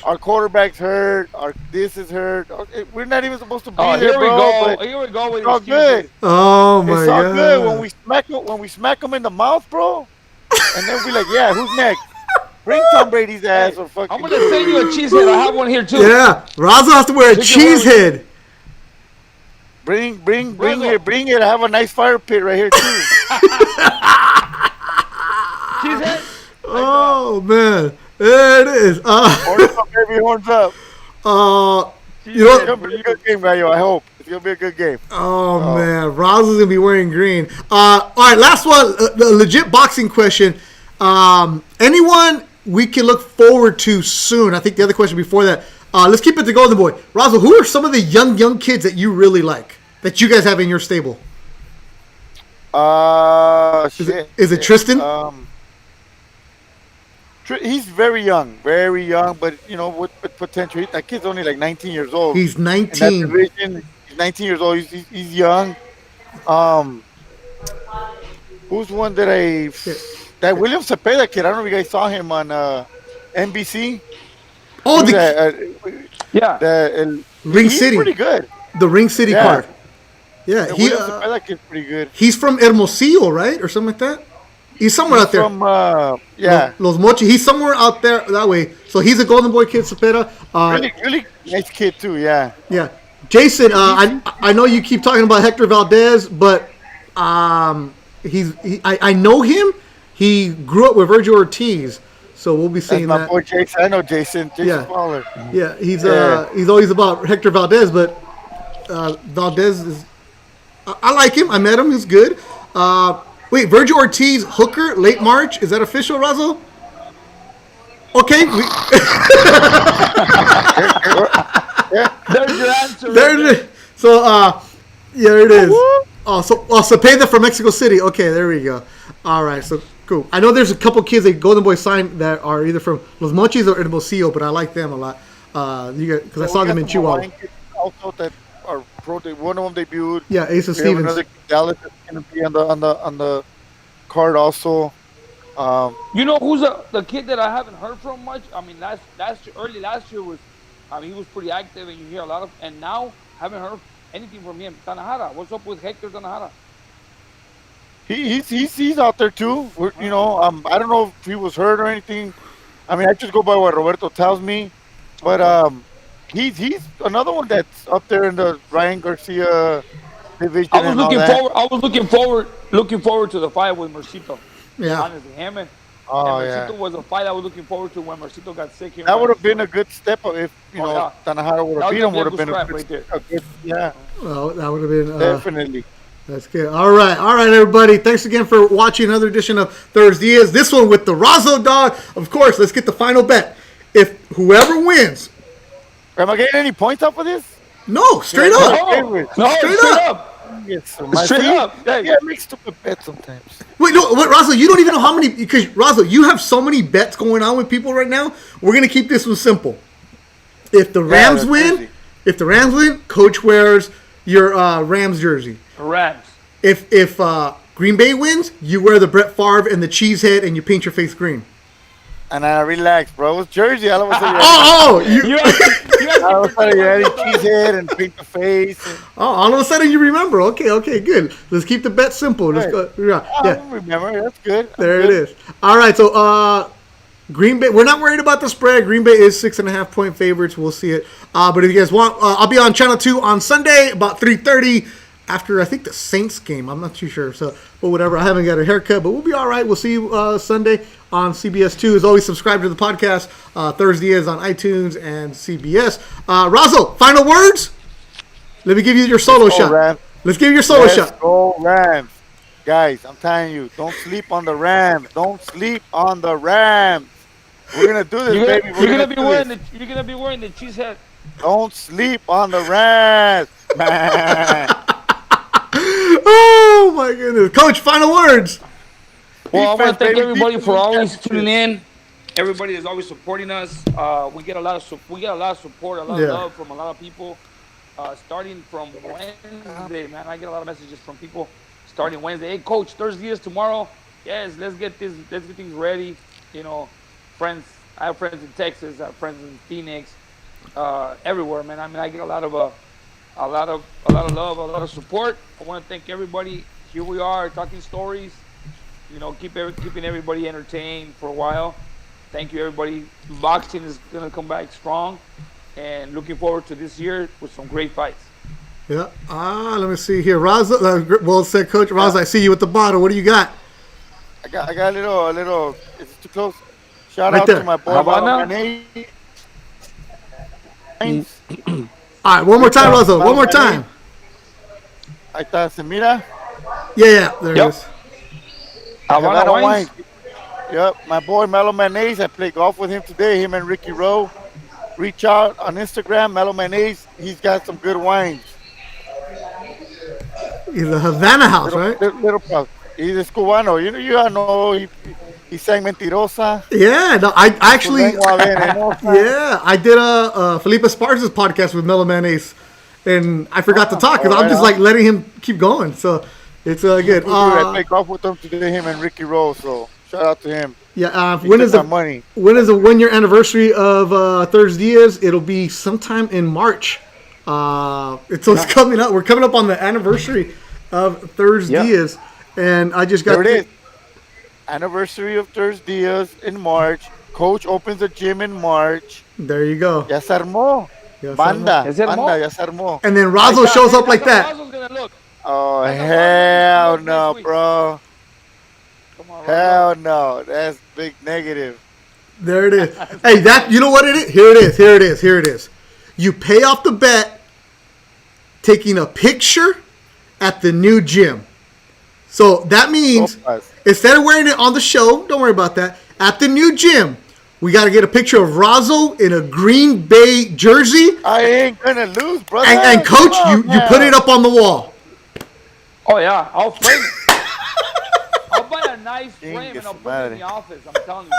our quarterback's hurt. This is hurt. Okay, we're not even supposed to be Oh, there, here we bro. go. But Here we go with it's all excuses. good. Oh my It's all god. good when we smack them in the mouth, bro. And then we like, yeah, who's next? Bring Tom Brady's ass or fucking. I'm gonna send you a cheesehead. I have one here too. Yeah, Razo has to wear a Take it cheese away. head. Bring Razo. it, bring it. I have a nice fire pit right here too. Cheesehead. Oh man, there it is. Horns up, baby, horns up. You know, It's gonna be a good game, Mario. I hope it's gonna be a good game. oh man, Razo's gonna be wearing green. All right, last one, the legit boxing question. Anyone we can look forward to soon? I think the other question before that. Let's keep it to Golden Boy. Razo, who are some of the young kids that you really like that you guys have in your stable? Shit. Is it Tristan? He's very young, but with potential. That kid's only like 19 years old. He's In that 19. division, he's 19 years old. He's young. Who's one that William Cepeda kid? I don't know if you guys saw him on NBC. Oh, Who's the that? Yeah. Ring He's City. pretty good. The Ring City Yeah. card. Yeah, William Cepeda kid's pretty good. he's from Hermosillo, right, or something like that. He's somewhere out there. From Los Mochi. He's somewhere out there that way. So he's a Golden Boy kid, Cepeda. Really nice kid too. Yeah. Yeah. Jason, I know you keep talking about Hector Valdez, but I know him. He grew up with Virgil Ortiz, so we'll be seeing That's that. my boy Jason. I know Jason. Jason Fowler. Yeah, he's always about Hector Valdez, but Valdez is. I like him. I met him. He's good. Wait, Virgil Ortiz, hooker, late March. Is that official, Razo? Okay. There's your answer. There it is. Cepeda from Mexico City. Okay, there we go. All right, so cool. I know there's a couple kids that Golden Boy signed that are either from Los Mochis or Hermosillo, but I like them a lot. Because I saw them in Chihuahua. Also, that are one of them debuted. Yeah, Asa We have Stevens. another Dallas that's gonna be on the card also. You know who's the kid that I haven't heard from much? I mean, early last year was, he was pretty active, and you hear a lot of. And now haven't heard anything from him. Tanahara, what's up with Hector Tanahara? He's out there too. I don't know if he was hurt or anything. I mean, I just go by what Roberto tells me, but he's another one that's up there in the Ryan Garcia division. I was looking forward to the fight with Mercito. Yeah. Honestly, him and Mercito was a fight I was looking forward to when Mercito got sick. That would have been a good step if Tanahara would have beat him. Would have been a good Well, that would have been definitely. That's good. All right, everybody. Thanks again for watching another edition of ThursDIAZ. This one with the Razo dog. Of course, let's get the final bet. If whoever wins. Am I getting any points off of this? No, straight up. Straight up. Straight up. Yeah, I make stupid bets sometimes. Wait, no, Razo, you don't even know how many. Because, Razo, you have so many bets going on with people right now. We're going to keep this one simple. If the Rams win, Coach wears your Rams jersey. Rams. If Green Bay wins, you wear the Brett Favre and the cheese head and you paint your face green. And I relax, bro. It's Jersey. All of a sudden, all of a sudden you're adding cheese head and paint the face. All of a sudden you remember. Okay, good. Let's keep the bet simple. Let's go. I remember. That's good. There it is. All right, so Green Bay. We're not worried about the spread. Green Bay is 6.5 point favorites. We'll see it. But if you guys want, I'll be on Channel 2 on Sunday about 3:30. After, I think, the Saints game. I'm not too sure. So, but whatever. I haven't got a haircut, but we'll be all right. We'll see you Sunday on CBS 2. As always, subscribe to the podcast. ThursDIAZ on iTunes and CBS. Razo, final words? Let me give you your solo shot. Rams. Let's give you your solo shot. Let's go, Rams. Guys, I'm telling you, don't sleep on the Rams. Don't sleep on the Rams. We're going to do this, baby. You're going to be wearing the cheese head. Don't sleep on the Rams, man. Oh my goodness, Coach! Final words. Well, I want to thank everybody for always tuning in. Everybody is always supporting us. We get a lot of support, a lot of love from a lot of people. Starting from Wednesday, man, I get a lot of messages from people starting Wednesday. Hey, Coach, ThursDIAZ tomorrow. Yes, let's get things ready. Friends. I have friends in Texas. I have friends in Phoenix. Everywhere, man. I mean, I get a lot of love, a lot of support. I want to thank everybody. Here we are talking stories. Keeping everybody entertained for a while. Thank you, everybody. Boxing is gonna come back strong, and looking forward to this year with some great fights. Yeah. Let me see here, Razo. Well said, Coach Razo. I see you with the bottle. What do you got? I got a little. It's too close. Shout right out there to my boy. All right, one more time, Razo. One more time. Ahí está, ¿se mira? Yeah, there it is. Havana wines. Yep, my boy Melo Mayonnaise. I played golf with him today. Him and Ricky Rowe. Reach out on Instagram, Melo Mayonnaise. He's got some good wines. He's a Havana house, right? Little proud. He's a Cubano. You all know he sang Mentirosa. Yeah, no, I actually, I did a Felipe Esparza's podcast with Melo Mayonnaise, and I forgot to talk because I'm just like letting him keep going. So it's good. I played golf with him today, him and Ricky Rose. So shout out to him. Yeah. When is the 1-year anniversary of ThursDIAZ? It'll be sometime in March. It's coming up. We're coming up on the anniversary of ThursDIAZ, and I just got. There it is. anniversary of ThursDIAZ in March. Coach opens a gym in March. There you go. Ya se armó. Ya se Banda, ¿Es el banda, mo? ya se armó. And then Ahí Razo está, shows man. up like That's how that. Razo's gonna look. Oh, That's how hell Razo's gonna no, look next week. bro. Come on, Razo. Hell no. That's big negative. There it is. Hey, that you know what it is? Here it is. Here it is. Here it is. You pay off the bet taking a picture at the new gym. So that means instead of wearing it on the show, don't worry about that. At the new gym, we got to get a picture of Razo in a Green Bay jersey. I ain't gonna lose, brother. And coach, you put it up on the wall. Oh yeah, I'll frame it. I'll buy a nice frame and Chingue I'll su put it in madre. the office. I'm telling you.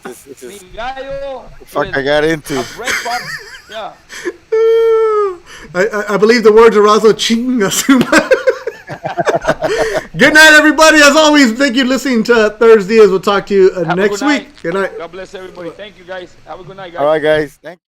This is Mi gallo fuck with I got into. a bread box. Yeah. I believe the words of Razo, chinga su madre. Good night, everybody. As always, thank you for listening to ThursDIAZ. We'll talk to you Have a next good night. week. Good night. God bless everybody. Thank you, guys. Have a good night, guys. All right, guys. Thank you.